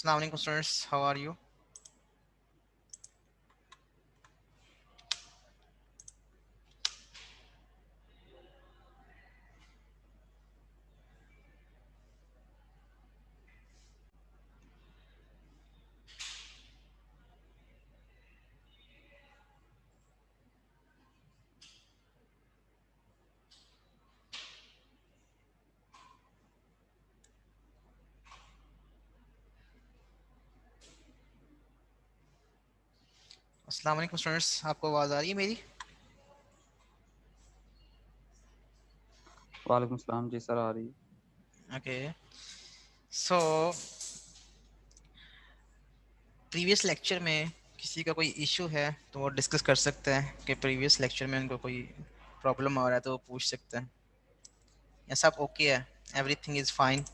Assalamu alaikum students, how are you? अस्सलाम वालेकुम students, आपको आवाज़ आ रही है मेरी? वालेकुम सलाम जी सर, आ रही है। ओके, सो प्रीवियस लेक्चर में किसी का कोई इशू है तो वो डिस्कस कर सकते हैं कि प्रीवियस लेक्चर में उनको कोई प्रॉब्लम आ रहा है तो वो पूछ सकते हैं। या सब ओके है, एवरीथिंग इज़ फाइन?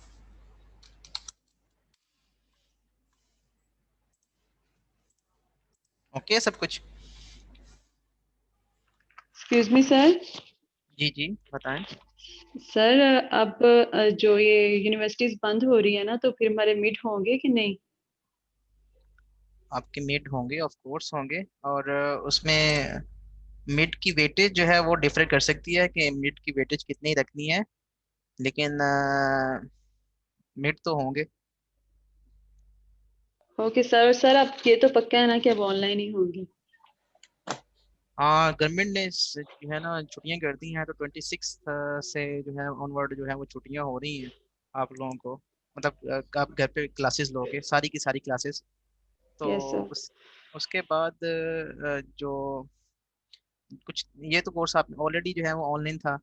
ओके सब कुछ? Excuse me sir. जी जी बताएं। सर अब जो ये यूनिवर्सिटीज बंद हो रही है ना, तो फिर हमारे मिड होंगे कि नहीं? आपके मिड होंगे, ऑफ कोर्स होंगे। और उसमें मिड की वेटेज जो है वो डिफर कर सकती है कि मिड की वेटेज कितनी रखनी है, लेकिन मिड तो होंगे। Okay sir. सर अब ये तो पक्का है ना कि अब ऑनलाइन ही होंगी? हाँ, गवर्नमेंट ने जो है ना छुट्टियां कर दी हैं, तो 26 से जो है ऑनवर्ड जो है वो छुट्टियां हो रही हैं आप लोगों को। मतलब आप घर पे क्लासेस लोगे, सारी की सारी क्लासेस। तो यस सर। उसके बाद जो कुछ ये तो कोर्स आप ऑलरेडी जो है वो ऑनलाइन था,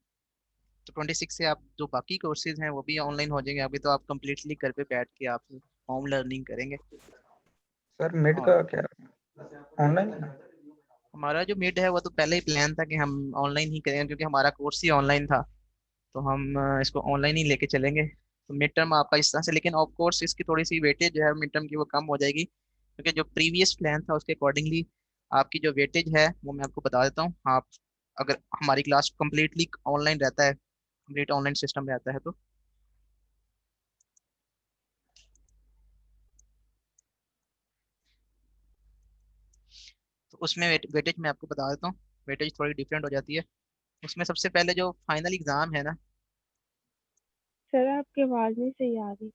तो 26 से आप जो बाकी कोर्सेज हैं वो भी ऑनलाइन हो जाएंगे। अभी तो आप कंप्लीटली घर पे बैठ के आप होम लर्निंग करेंगे। सर मिड और का क्या ऑनलाइन है? हमारा जो मिड है वो तो पहले ही प्लान था कि हम ऑनलाइन ही करेंगे, क्योंकि हमारा कोर्स ही ऑनलाइन था। तो हम इसको ऑनलाइन ही लेके चलेंगे। तो मिड टर्म आपका इस तरह से, लेकिन ऑफ कोर्स इसकी थोड़ी सी वेटेज जो है मिड टर्म की वो कम हो जाएगी, क्योंकि जो प्रीवियस प्लान था उसके अकॉर्डिंगली आपकी जो वेटेज है वो मैं आपको बता देता हूँ। आप अगर हमारी क्लास कंप्लीटली ऑनलाइन रहता है, कंप्लीट ऑनलाइन सिस्टम रहता है, तो उसमें वेटेज मैं आपको बता देता हूँ। वेटेज थोड़ी डिफरेंट हो जाती है। उसमें सबसे पहले जो फाइनल एग्जाम है ना। सर आपकी आवाज नहीं सही आ रही।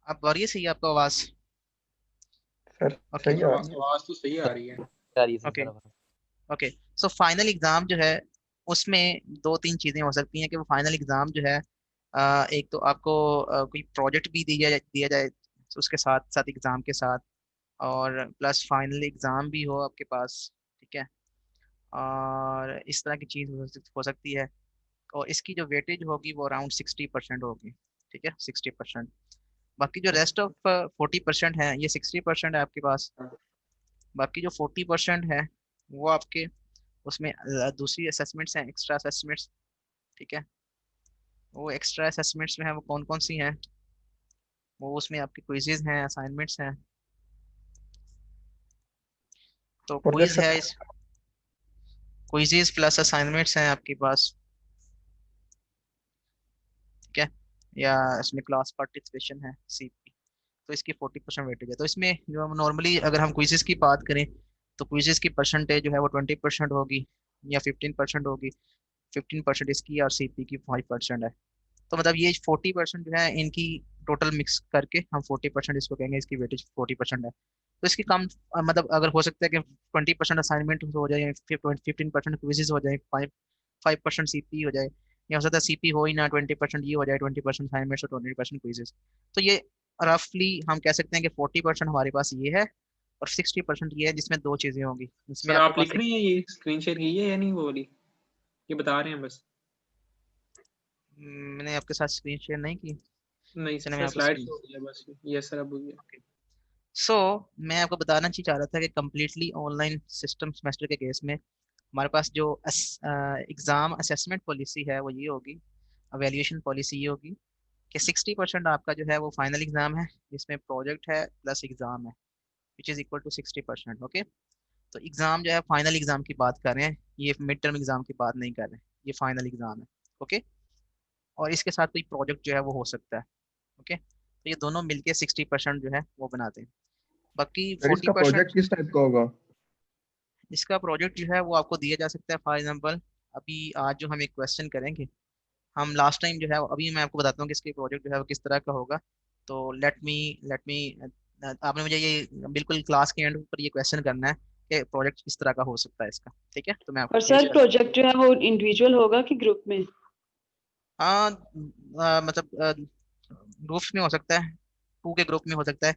अब आ रही है सही आपको आवाज़? सर ओके सही आ रही है। आवाज तो सही आ रही है। आ रही है सही ओके सर आवाज। ओके। सो फाइनल एग्जाम जो है उसमें दो तीन चीज़ें हो सकती हैं कि वो फाइनल एग्जाम जो है एक तो आपको कोई प्रोजेक्ट भी दिया जाए उसके साथ साथ एग्जाम के साथ, और प्लस फाइनल एग्जाम भी हो आपके पास। ठीक है, और इस तरह की चीज़ हो सकती है। और इसकी जो वेटेज होगी वो अराउंड 60% होगी। ठीक है, 60%। बाकी जो रेस्ट ऑफ 40% है, ये 60% है आपके पास। बाकी जो 40% है वो आपके उसमें दूसरी असेसमेंट्स हैं, एक्स्ट्रा असेसमेंट्स। ठीक है, वो एक्स्ट्रा असेसमेंट्स में है वो कौन कौन सी हैं? वो उसमें आपके क्विजेज हैं, असाइनमेंट्स हैं। तो क्विज प्रोजेक्ट है, इस क्विजेज प्लस असाइनमेंट्स हैं आपके पास। ठीक है, या इसमें क्लास पार्टिसिपेशन है, सीपी। तो इसकी 40% वेटेज है। तो इसमें जो हम नॉर्मली अगर हम क्विजेज की बात करें तो क्विजेज की परसेंटेज जो है वो 20% होगी या 15% होगी। 15% इसकी और सीपी की 5% है। तो मतलब ये 40% जो है इनकी टोटल मिक्स करके हम 40% इसको कहेंगे, इसकी वेटेज 40% है। तो इसकी कम मतलब अगर हो सकता है कि 20% असाइनमेंट हो जाए, 15% क्विजेज हो जाए, 5% सीपी हो जाए, या हो सकता है सीपी हो ही ना, 20% ये हो जाए, 20% असाइनमेंट्स और 20% क्विजेज। तो ये रफली हम कह सकते हैं कि 40% हमारे पास ये है, और 60% ये है जिसमें दो चीजें होंगी। इसमें सर आपके आप पास लिख एक, रहे हैं, ये स्क्रीन शेयर की है या नहीं वो वाली? ये बता रहे हैं बस। मैंने आपके साथ स्क्रीन शेयर नहीं की। नहीं चलो मैं सर, आपको स्लाइड स्क्रीन, शो हो गया बस। यस सर, अब हो गया। सो मैं आपको बताना चाह रहा था कि कम्प्लीटली ऑनलाइन सिस्टम सेमेस्टर के केस में हमारे पास जो एग्ज़ाम असेसमेंट पॉलिसी है वो ये होगी, अवेल्यूएशन पॉलिसी ये होगी कि 60% आपका जो है वो फाइनल एग्ज़ाम है, जिसमें प्रोजेक्ट है प्लस एग्ज़ाम है, which is equal to 60%। Okay, तो एग्ज़ाम जो है फाइनल एग्ज़ाम की बात कर रहे हैं, ये मिड टर्म एग्ज़ाम की बात नहीं कर रहे हैं, ये फाइनल एग्ज़ाम है। ओके, और इसके साथ कोई प्रोजेक्ट जो है वो हो सकता है। ओके, तो ये दोनों मिलके 60% जो है वो बनाते हैं। बाकी सर इसका 40% प्रोजेक्ट किस टाइप का होगा? इसका प्रोजेक्ट जो है वो आपको दिया जा सकता है। फॉर एग्जाम्पल अभी आज जो हम एक क्वेश्चन करेंगे, हम लास्ट टाइम जो है अभी मैं आपको बताता हूँ कि इसके प्रोजेक्ट जो है वो किस तरह का होगा। तो लेट मी आपने मुझे ये बिल्कुल क्लास के एंड पर ये क्वेश्चन करना है कि प्रोजेक्ट किस तरह का हो सकता है इसका। ठीक है, तो मैं आपको और पेश सर कर। प्रोजेक्ट जो है वो इंडिविजुअल होगा कि ग्रुप में? हाँ, मतलब ग्रुप्स में हो सकता है, 2 के ग्रुप में हो सकता है,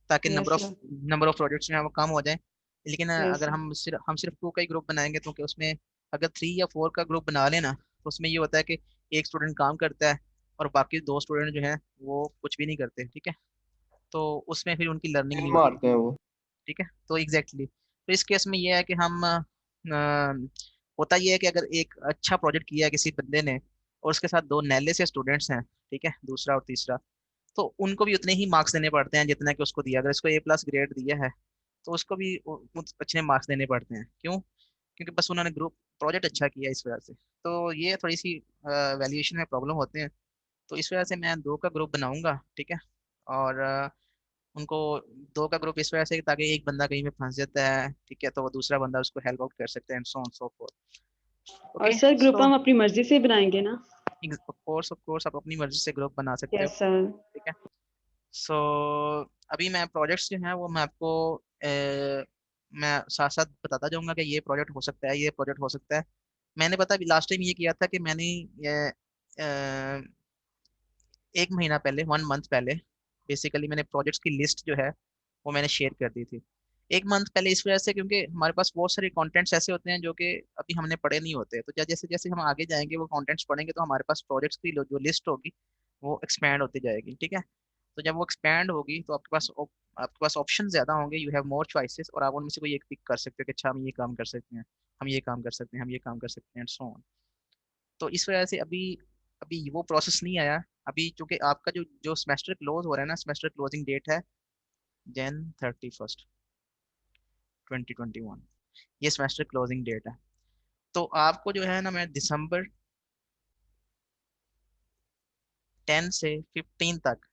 ताकि yes sir. Number of projects जो है वो कम हो जाए। लेकिन यस अगर सर। हम सिर्फ 2 का ही ग्रुप बनाएंगे तो क्या उसमें, अगर 3 या 4 का ग्रुप बना लेना तो उसमें ये होता है कि एक स्टूडेंट काम करता है और बाकी 2 स्टूडेंट जो है वो कुछ भी नहीं करते। ठीक है, तो उसमें फिर उनकी लर्निंग इन नहीं होती। मारते हैं वो। ठीक है, तो एग्जैक्टली तो इस केस में ये है कि हम होता ये है कि अगर एक अच्छा प्रोजेक्ट किया है किसी बंदे ने और उसके साथ 2 नैले से स्टूडेंट्स हैं, ठीक है, दूसरा और तीसरा, तो उनको भी उतने ही मार्क्स देने पड़ते हैं जितना कि उसको दिया। अगर इसको A+ ग्रेड दिया है तो उसको भी अच्छे मार्क्स देने पड़ते हैं। क्यों? क्योंकि बस उन्होंने ग्रुप प्रोजेक्ट अच्छा किया इस वजह से। तो ये थोड़ी सी वैल्यूएशन में प्रॉब्लम होते हैं। तो इस वजह से मैं 2 का ग्रुप बनाऊंगा। ठीक है, और उनको 2 का ग्रुप इस वजह से ताकि एक बंदा कहीं में फंस जाता है, ठीक है, तो वो दूसरा बंदा उसको हेल्प आउट कर सकते हैं, and so on so fourth. और ओके, सर ग्रुप सो हम अपनी मर्जी से बनाएंगे ना? ऑफ कोर्स आप अपनी मर्जी से ग्रुप बना सकते हो। Yes sir. ठीक है, सो अभी मैं प्रोजेक्ट्स जो हैं वो मैं आपको मैं साथ साथ बताता जाऊंगा कि ये प्रोजेक्ट हो सकता है, ये प्रोजेक्ट हो सकता है। मैंने पता अभी लास्ट टाइम ये किया था कि मैंने ये, एक महीना पहले, 1 मंथ पहले बेसिकली मैंने प्रोजेक्ट्स की लिस्ट जो है वो मैंने शेयर कर दी थी। एक मंथ पहले इस वजह से क्योंकि हमारे पास बहुत सारे कंटेंट्स ऐसे होते हैं जो कि अभी हमने पढ़े नहीं होते। तो जैसे जैसे हम आगे जाएंगे वो कंटेंट्स पढ़ेंगे तो हमारे पास प्रोजेक्ट्स की जो लिस्ट होगी वो एक्सपैंड होती जाएगी। ठीक है, तो जब वो एक्सपैंड होगी तो आपके पास ऑप्शन ज्यादा होंगे, यू हैव मोर चॉइसेस, और आप उनमें से कोई एक पिक कर सकते हो कि अच्छा हम ये काम कर सकते हैं, हम ये काम कर सकते हैं, हम ये काम कर सकते हैं, सो ऑन। तो इस वजह से अभी अभी वो प्रोसेस नहीं आया। अभी चूंकि आपका जो जो सेमेस्टर क्लोज हो रहा है ना, सेमेस्टर क्लोजिंग डेट है Jan 31, 2021, ये सेमेस्टर क्लोजिंग डेट है। तो आपको जो है ना, मैं December 10 से 15 तक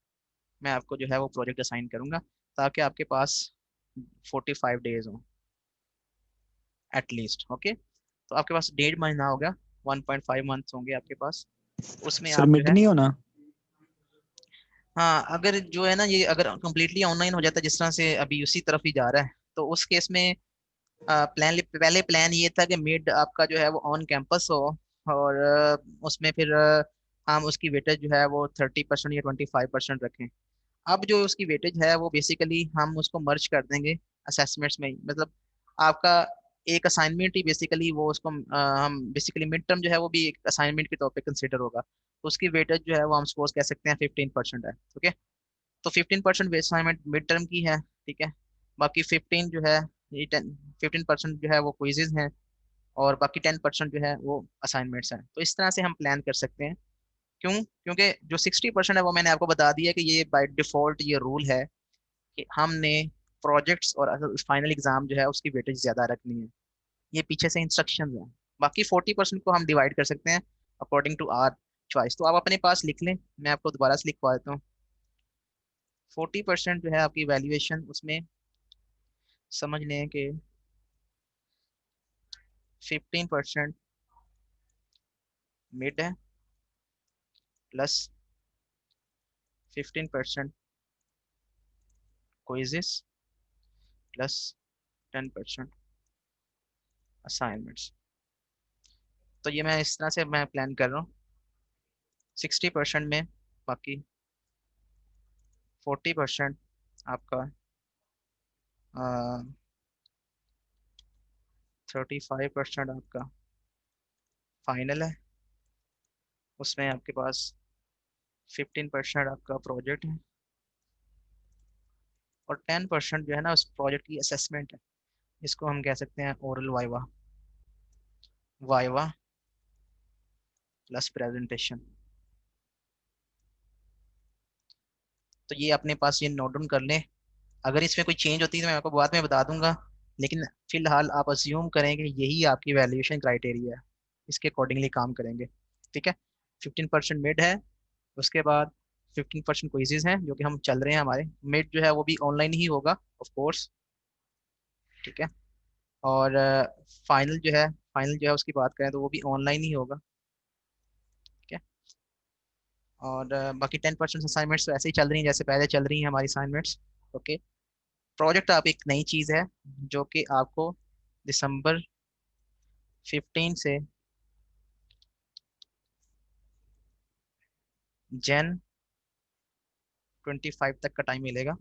मैं आपको जो है वो प्रोजेक्ट असाइन करूंगा, ताकि आपके पास 45 डेज हो एटलीस्ट। ओके, तो आपके पास 1.5 महीना हो गया, 1.5 मंथ्स होंगे आपके पास। उसमें सर आप जो मिड है, नहीं होना? हाँ, अगर जो है ना ये अगर कम्प्लीटली ऑनलाइन हो जाता है जिस तरह से अभी उसी तरफ ही जा रहा है, तो उस केस में पहले प्लान ये था कि मिड आपका जो है वो ऑन कैंपस हो, और उसमें फिर हम उसकी वेटेज जो है वो 30% या 25% रखें। अब जो उसकी वेटेज है वो बेसिकली हम उसको मर्ज कर देंगे असेसमेंट्स में ही। मतलब आपका एक असाइनमेंट ही बेसिकली वो उसको हम बेसिकली मिड टर्म जो है वो भी एक असाइनमेंट के तौर पे कंसिडर होगा। तो उसकी वेटेज जो है वो हम सपोज कह सकते हैं 15% है। ओके, तो 15% असाइनमेंट मिड टर्म की है। ठीक है, बाकी 15 जो है, ये 15% जो है वो क्विजेज हैं, और बाकी 10% जो है वो असाइनमेंट्स हैं। तो इस तरह से हम प्लान कर सकते हैं। क्यों? क्योंकि जो 60% है वो मैंने आपको बता दिया कि ये बाय डिफॉल्ट ये रूल है कि हमने प्रोजेक्ट्स और फाइनल एग्जाम जो है उसकी वेटेज ज्यादा रखनी है। ये पीछे से इंस्ट्रक्शन है। बाकी 40% को हम डिवाइड कर सकते हैं अकॉर्डिंग टू आर चॉइस। तो आप अपने पास लिख लें, मैं आपको दोबारा से लिखवा देता हूँ। 40% जो है आपकी वैल्यूएशन, उसमें समझ लें कि 15% मिड है, प्लस 15% क्विजेस, प्लस 10% असाइनमेंट्स। तो ये मैं इस तरह से मैं प्लान कर रहा हूँ। 60% में बाकी 40% आपका 35% आपका फाइनल है, उसमें आपके पास 15% आपका प्रोजेक्ट है, और 10% जो है ना उस प्रोजेक्ट की असेसमेंट है। इसको हम कह सकते हैं oral viva, viva plus presentation. तो ये अपने पास ये नोट डाउन कर लें। अगर इसमें कोई चेंज होती है तो मैं आपको बाद में बता दूंगा, लेकिन फिलहाल आप अज्यूम करें कि यही आपकी वैल्यूएशन क्राइटेरिया है, इसके अकॉर्डिंगली काम करेंगे। ठीक है, 15% मिड है, उसके बाद 15% क्विज़ेज हैं जो कि हम चल रहे हैं हमारे। मिड जो है वो भी ऑनलाइन ही होगा ऑफ कोर्स, ठीक है। और फाइनल जो है उसकी बात करें तो वो भी ऑनलाइन ही होगा, ठीक है। और बाकी 10% असाइनमेंट्स तो ऐसे ही चल रही हैं जैसे पहले चल रही हैं हमारी असाइनमेंट्स, ओके। प्रोजेक्ट आप एक नई चीज़ है जो कि आपको दिसंबर 15 से जन 25 तक का टाइम मिलेगा,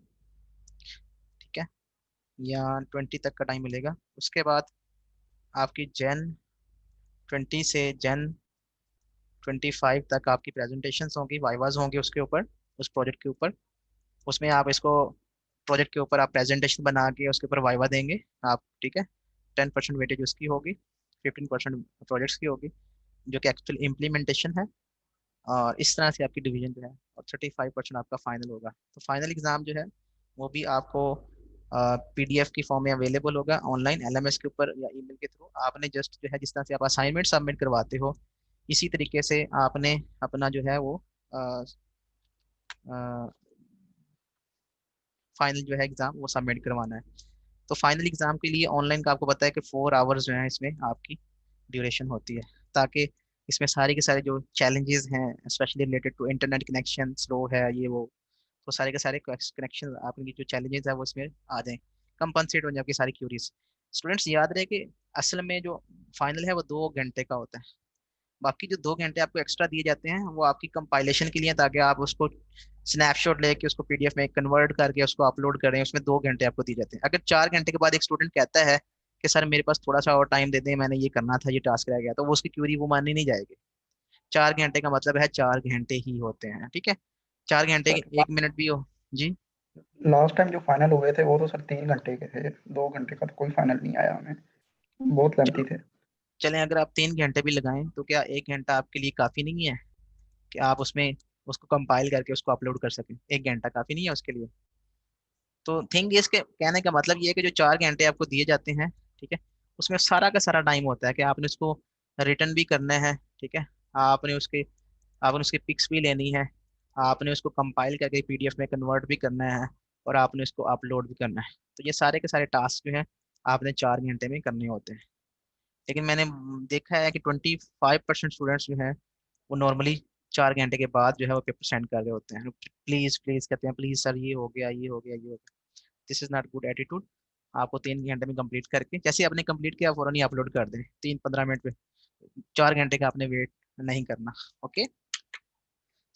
ठीक है, या 20 तक का टाइम मिलेगा। उसके बाद आपकी जन 20 से जन 25 तक आपकी प्रेजेंटेशंस होंगी, वाइवाज होंगे उसके ऊपर, उस प्रोजेक्ट के ऊपर। उसमें आप इसको प्रोजेक्ट के ऊपर आप प्रेजेंटेशन बना के उसके ऊपर वाइवा देंगे आप, ठीक है। 10% वेटेज उसकी होगी, 15% प्रोजेक्ट्स की होगी जो कि एक्चुअल इम्प्लीमेंटेशन है। और इस तरह से आपकी डिवीजन जो है, और 35% आपका फाइनल होगा। तो फाइनल एग्ज़ाम जो है वो भी आपको पीडीएफ की फॉर्म में अवेलेबल होगा ऑनलाइन एलएमएस के ऊपर या ईमेल के थ्रू। आपने जस्ट जो है जिस तरह से आप असाइनमेंट सबमिट करवाते हो इसी तरीके से आपने अपना जो है वो फाइनल जो है एग्ज़ाम वो सबमिट करवाना है। तो फाइनल एग्ज़ाम के लिए ऑनलाइन का आपको पता है कि 4 आवर्स जो है इसमें आपकी ड्यूरेशन होती है, ताकि इसमें सारे के सारे जो चैलेंजेस हैं specially related to internet connection slow है ये वो, तो सारे के सारे कनेक्शन आपकी जो चैलेंजेस है वो इसमें आ जाएं, कंपनसेट हो जाए आपकी सारी क्यूरीज। स्टूडेंट्स याद रहे कि असल में जो फाइनल है वो 2 घंटे का होता है, बाकी जो 2 घंटे आपको एक्स्ट्रा दिए जाते हैं वो आपकी कंपाइलेशन के लिए, ताकि आप उसको स्नैपशॉट लेके उसको पीडीएफ में कन्वर्ट करके उसको अपलोड करें। उसमें 2 घंटे आपको दिए जाते हैं। अगर 4 घंटे के बाद एक स्टूडेंट कहता है कि सर मेरे पास थोड़ा सा और टाइम दे दें, मैंने ये करना था, ये टास्क रह गया, तो वो उसकी क्यूरी वो मानी नहीं जाएगी। 4 घंटे का मतलब है 4 घंटे ही होते हैं, ठीक है। 4 घंटे के सर 1 मिनट भी हो जी। लास्ट टाइम जो फाइनल हुए थे वो तो सर 3 घंटे के थे, 2 घंटे का तो कोई फाइनल नहीं आया हमें, बहुत लेंथी चलो थे। चलें, अगर आप 3 घंटे भी लगाएं तो क्या 1 घंटा आपके लिए काफ़ी नहीं है कि आप उसमें उसको कंपाइल करके उसको अपलोड कर सकें? 1 घंटा काफ़ी नहीं है उसके लिए? तो थिंग इसके कहने का मतलब ये है कि जो 4 घंटे आपको दिए जाते हैं, ठीक है, उसमें सारा का सारा टाइम होता है कि आपने उसको रिटर्न भी करना है, ठीक है, आपने उसके आपने उसकी पिक्स भी लेनी है, आपने उसको कंपाइल करके पीडीएफ में कन्वर्ट भी करना है, और आपने उसको अपलोड भी करना है। तो ये सारे के सारे टास्क जो हैं आपने 4 घंटे में करने होते हैं। लेकिन मैंने देखा है कि 25% स्टूडेंट्स जो हैं वो नॉर्मली 4 घंटे के बाद जो है वो पेपर सेंड कर रहे होते हैं। प्लीज़ प्लीज़ कहते हैं, प्लीज़ सर ये हो गया, ये हो गया, ये हो गया। This is not good attitude. आपको 3 घंटे में कंप्लीट करके, जैसे आपने कंप्लीट किया फ़ौरन ही अपलोड कर दें 3-15 मिनट में। 4 घंटे का आपने वेट नहीं करना, ओके।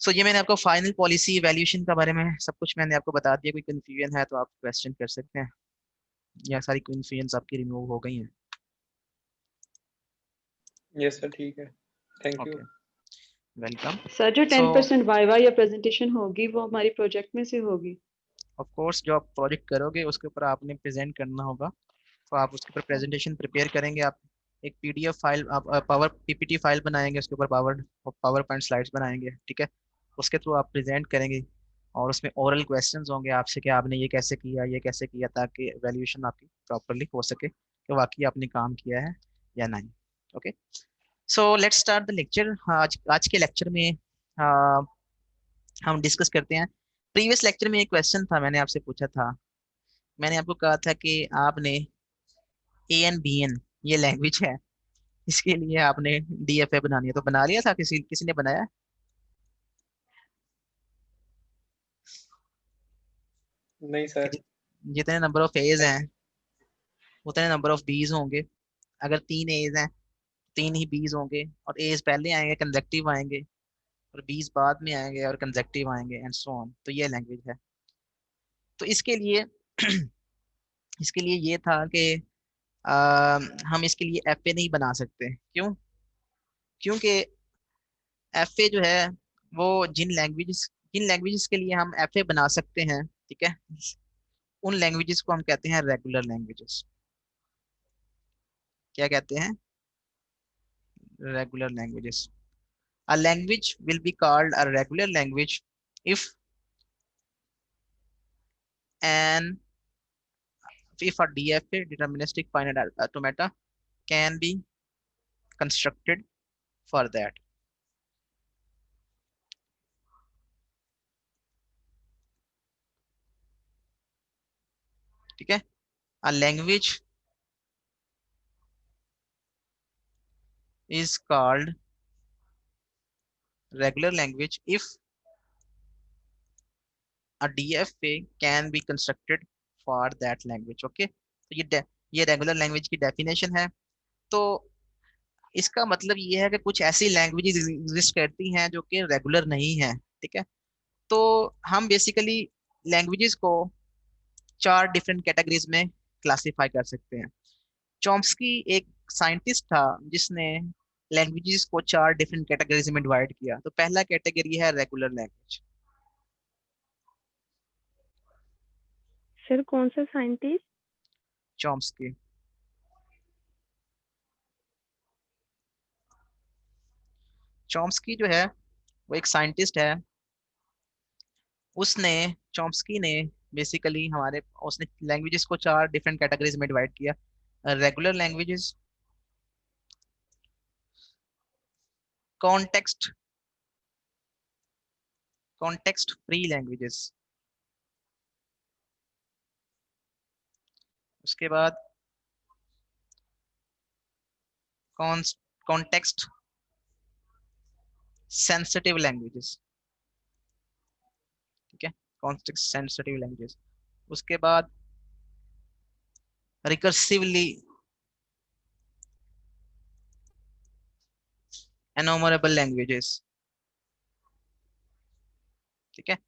सो ये मैंने आपको फाइनल पॉलिसी वैल्यूएशन के बारे में सब कुछ मैंने आपको बता दिया। कोई कन्फ्यूजन है तो आप क्वेश्चन कर सकते हैं, या सारी कन्फ्यूजन आपकी रिमूव हो गई हैं? यस सर ठीक है, thank you. Okay, welcome. Sir जो सो 10% वाइवा या प्रेजेंटेशन होगी वो हमारी प्रोजेक्ट में से होगी? ऑफ कोर्स जो आप प्रोजेक्ट करोगे उसके ऊपर आपने प्रेजेंट करना होगा, तो आप उसके ऊपर प्रेजेंटेशन प्रिपेयर करेंगे। आप एक पीडीएफ फाइल, आप पावर पीपीटी फाइल बनाएंगे, उसके ऊपर पावर पॉइंट स्लाइड्स बनाएंगे, ठीक है। उसके थ्रू आप प्रेजेंट करेंगे, और उसमें ओरल क्वेश्चंस होंगे आपसे कि आपने ये कैसे किया, ये कैसे किया, ताकि वैल्यूएशन आपकी प्रॉपरली हो सके कि वाकई आपने काम किया है या नहीं, okay. So let's start the lecture. आज आज के लेक्चर में हम डिस्कस करते हैं। प्रीवियस लेक्चर में एक क्वेश्चन था, मैंने आपसे पूछा था, मैंने आपको कहा था कि आपने ए एन बी एन ये लैंग्वेज है, इसके लिए आपने डीएफए बनानी है। तो बना लिया था? किसी किसी ने बनाया? नहीं कि सर। जितने नंबर ऑफ एज हैं उतने नंबर ऑफ बीज होंगे। अगर 3 एज हैं 3 ही बीज होंगे, और एज पहले आएंगे कंजेक्टिव आएंगे, और बीज बाद में आएंगे और कंजेक्टिव आएंगे, एंड सो ऑन। तो ये लैंग्वेज है। तो इसके लिए इसके लिए ये था कि हम इसके लिए एफए नहीं बना सकते। क्यों? क्योंकि एफए जो है वो जिन लैंग्वेजेस के लिए हम एफए बना सकते हैं, ठीक है, उन लैंग्वेजेस को हम कहते हैं रेगुलर लैंग्वेजेस। क्या कहते हैं? Regular languages. A language will be called a regular language if an if a DFA deterministic finite automata can be constructed for that. ठीक है, a language is called regular language if a DFA can be constructed for that language. Okay, तो ये regular language की definition है। तो इसका मतलब ये है कि कुछ ऐसी लैंग्वेजेस एग्जिस्ट करती हैं जो कि रेगुलर नहीं है। ठीक है, तो हम बेसिकली लैंग्वेजेस को 4 डिफरेंट कैटेगरीज में क्लासिफाई कर सकते हैं। चॉम्स्की एक साइंटिस्ट था जिसने लैंग्वेजेस को 4 डिफरेंट कैटेगरीज में डिवाइड किया। तो पहला कैटेगरी है रेगुलर लैंग्वेज। सर कौन सा साइंटिस्ट? चॉम्स्की। चॉम्स्की जो है वो एक साइंटिस्ट है। उसने चॉम्स्की ने बेसिकली हमारे उसने लैंग्वेजेस को 4 डिफरेंट कैटेगरीज में डिवाइड किया। Regular languages, context context free languages, उसके बाद कॉन्टेक्स्ट सेंसिटिव लैंग्वेजेस। ठीक है, कॉन्टेक्स्ट सेंसिटिव लैंग्वेजेस। उसके बाद रिकर्सिवली एनोमरेबल लैंग्वेजेस। ठीक है,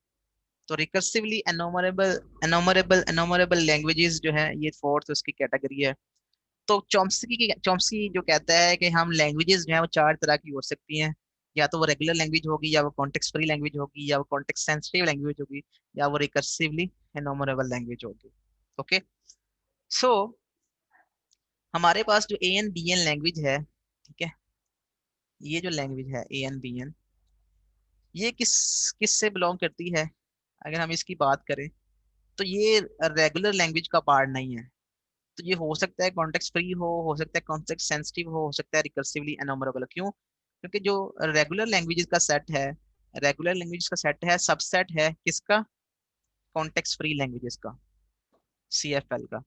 तो रिकर्सिवली एनोमरेबल लैंग्वेजेस जो है ये फोर्थ उसकी कैटेगरी है। तो चॉम्स्की जो कहता है कि हम लैंग्वेजेस जो है वो 4 तरह की हो सकती हैं। या तो वो रेगुलर लैंग्वेज होगी, या वो कॉन्टेक्स्ट फ्री लैंग्वेज होगी, या वो कॉन्टेक्स्ट सेंसिटिव लैंग्वेज होगी, या वो रिकर्सिवली एनोमरेबल लैंग्वेज होगी। ओके, सो हमारे पास जो ANBN लैंग्वेज है, ठीक है, ये जो लैंग्वेज है ANBN, ये किस से बिलोंग करती है? अगर हम इसकी बात करें तो ये रेगुलर लैंग्वेज का पार्ट नहीं है। तो ये हो सकता है कॉन्टेक्स्ट फ्री हो सकता है कॉन्टेक्स्ट सेंसिटिव हो सकता है रिकर्सिवली एनोमरेबल। क्यों? क्योंकि जो रेगुलर लैंग्वेजेस का सेट है, रेगुलर लैंग्वेजेस का सेट है, सबसेट है किसका? कॉन्टेक्स्ट फ्री लैंग्वेजेस का, CFL का।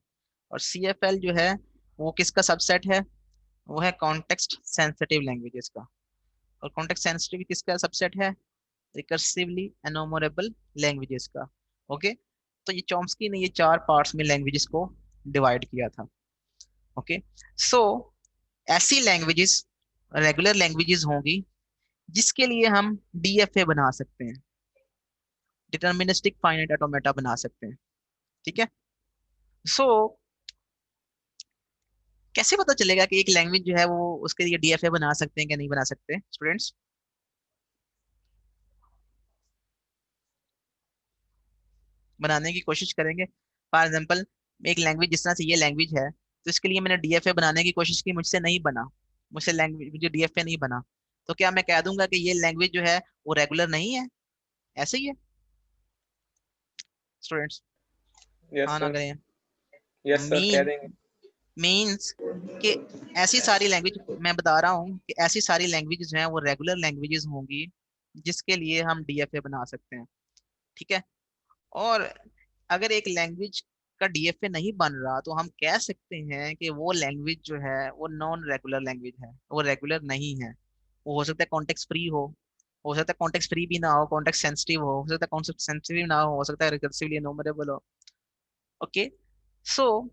और CFL जो है वो किसका सबसेट है? वो है कॉन्टेक्स्ट सेंसिटिव लैंग्वेजेस का। और कॉन्टेक्स्ट सेंसिटिव किसका सबसेट है? रिकर्सिवली एनोमरेबल लैंग्वेजेस का। ओके, तो ये चॉम्स्की ने ये 4 पार्ट्स में लैंग्वेजेस को डिवाइड किया था। ओके, सो ऐसी लैंग्वेजेस रेगुलर लैंग्वेजेस होंगी जिसके लिए हम DFA बना सकते हैं, डिटर्मिनिस्टिक फाइनाइट ऑटोमेटा बना सकते हैं। ठीक है, सो कैसे पता चलेगा कि एक लैंग्वेज जो है वो उसके लिए DFA बना सकते हैं कि नहीं बना सकते स्टूडेंट्स? बनाने की कोशिश करेंगे। फॉर एग्जाम्पल, एक लैंग्वेज जिस तरह से ये लैंग्वेज है, तो इसके लिए मैंने DFA बनाने की कोशिश की, मुझसे नहीं बना, मुझसे लैंग्वेज मुझे DFA नहीं बना। तो क्या मैं कह दूंगा कि ये लैंग्वेज जो है वो रेगुलर नहीं है? ऐसे ही है स्टूडेंट्स? यस हाँ ना सर, करें? यस सर कह मीन देंगे। मीन्स कि ऐसी सारी लैंग्वेज, मैं बता रहा हूँ कि ऐसी सारी लैंग्वेजेस हैं वो रेगुलर लैंग्वेजेस होंगी जिसके लिए हम DFA बना सकते हैं। ठीक है, और अगर एक लैंग्वेज का DFA नहीं बन रहा तो हम कह सकते हैं कि वो लैंग्वेज जो है वो नॉन रेगुलर लैंग्वेज है, वो रेगुलर नहीं है। वो हो सकता है कॉन्टेक्स्ट फ्री हो सकता है कॉन्टेक्स्ट फ्री भी ना कॉन्टेक्स्ट सेंसिटिव हो सकता है कॉन्टेक्स्ट सेंसिटिव ना हो सकता है रिकर्सिवली एनोमरेबल हो। Okay, so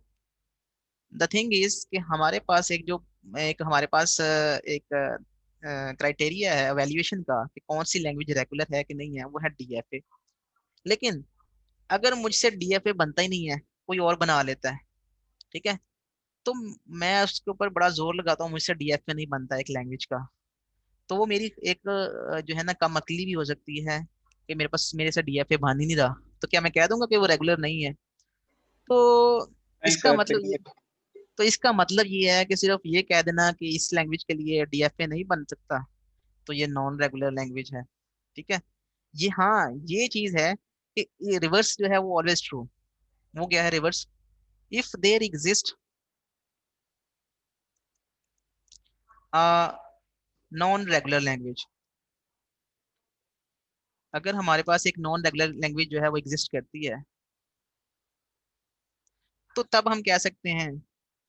the thing is कि हमारे पास एक हमारे पास एक क्राइटेरिया है एवेल्युएशन का कि कौन सी लैंग्वेज रेगुलर है कि नहीं है, वो है DFA। लेकिन अगर मुझसे DFA बनता ही नहीं है, कोई और बना लेता है, ठीक है, तो मैं उसके ऊपर बड़ा जोर लगाता हूँ मुझसे DFA नहीं बनता एक लैंग्वेज का, तो वो मेरी एक जो है ना कम अकली भी हो सकती है कि मेरे से DFA बन ही नहीं रहा। तो क्या मैं कह दूंगा कि वो रेगुलर नहीं है? तो नहीं इसका सर, मतलब ये तो इसका मतलब ये है कि सिर्फ ये कह देना कि इस लैंग्वेज के लिए DFA नहीं बन सकता तो ये नॉन रेगुलर लैंग्वेज है। ठीक है, ये हाँ ये चीज है कि ये रिवर्स जो है वो ऑलवेज ट्रू। वो क्या है reverse? If there exist non regular language, अगर हमारे पास एक नॉन रेगुलर लैंग्वेज जो है वो एग्जिस्ट करती है, तो तब हम कह सकते हैं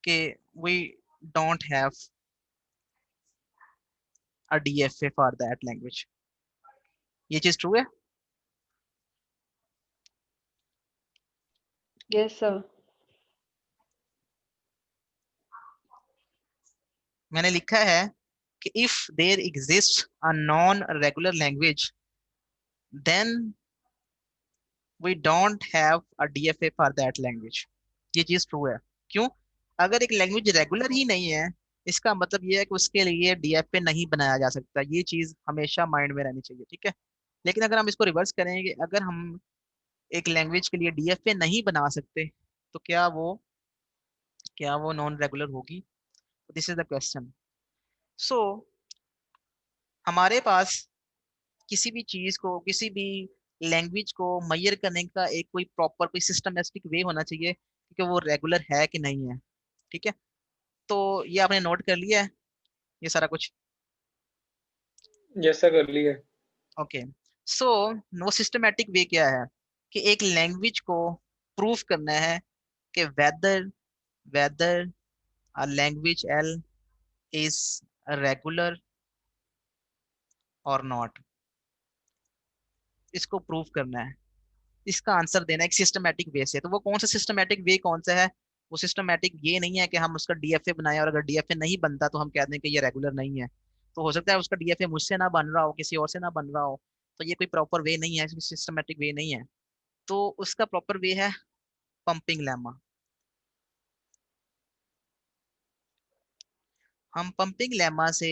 कि we don't have a DFA for that language. ये चीज ट्रू है? Yes sir. मैंने लिखा है कि if there exist a non regular language then we don't have a DFA for that language. ये चीज ट्रू है। क्यों? अगर एक लैंग्वेज रेगुलर ही नहीं है, इसका मतलब ये है कि उसके लिए डीएफए नहीं बनाया जा सकता। ये चीज हमेशा माइंड में रहनी चाहिए, ठीक है। लेकिन अगर हम इसको रिवर्स करेंगे, अगर हम एक लैंग्वेज के लिए डीएफए नहीं बना सकते, तो क्या वो नॉन रेगुलर होगी? This is the question. So हमारे पास किसी भी चीज को, किसी भी लैंग्वेज को मैयर करने का एक कोई प्रॉपर, कोई सिस्टमेटिक वे होना चाहिए कि वो रेगुलर है कि नहीं है, ठीक है। तो ये आपने नोट कर लिया है, ये सारा कुछ? जैसा कर लिया। ओके। सो वो सिस्टमेटिक वे क्या है कि एक लैंग्वेज को प्रूफ करना है कि whether whether a language L is regular और नॉट। इसको प्रूफ करना है, इसका आंसर देना है एक सिस्टमेटिक वे से। तो वो कौन सा सिस्टमेटिक वे कौन सा है? वो सिस्टमेटिक ये नहीं है कि हम उसका डीएफए बनाए और अगर डीएफए नहीं बनता तो हम कह दें कि ये रेगुलर नहीं है। तो हो सकता है उसका डीएफए मुझसे ना बन रहा हो, किसी और से ना बन रहा हो, तो ये कोई प्रॉपर वे नहीं है, सिस्टमेटिक वे नहीं है। तो उसका प्रॉपर वे है पंपिंग लेमा। हम पंपिंग लेमा से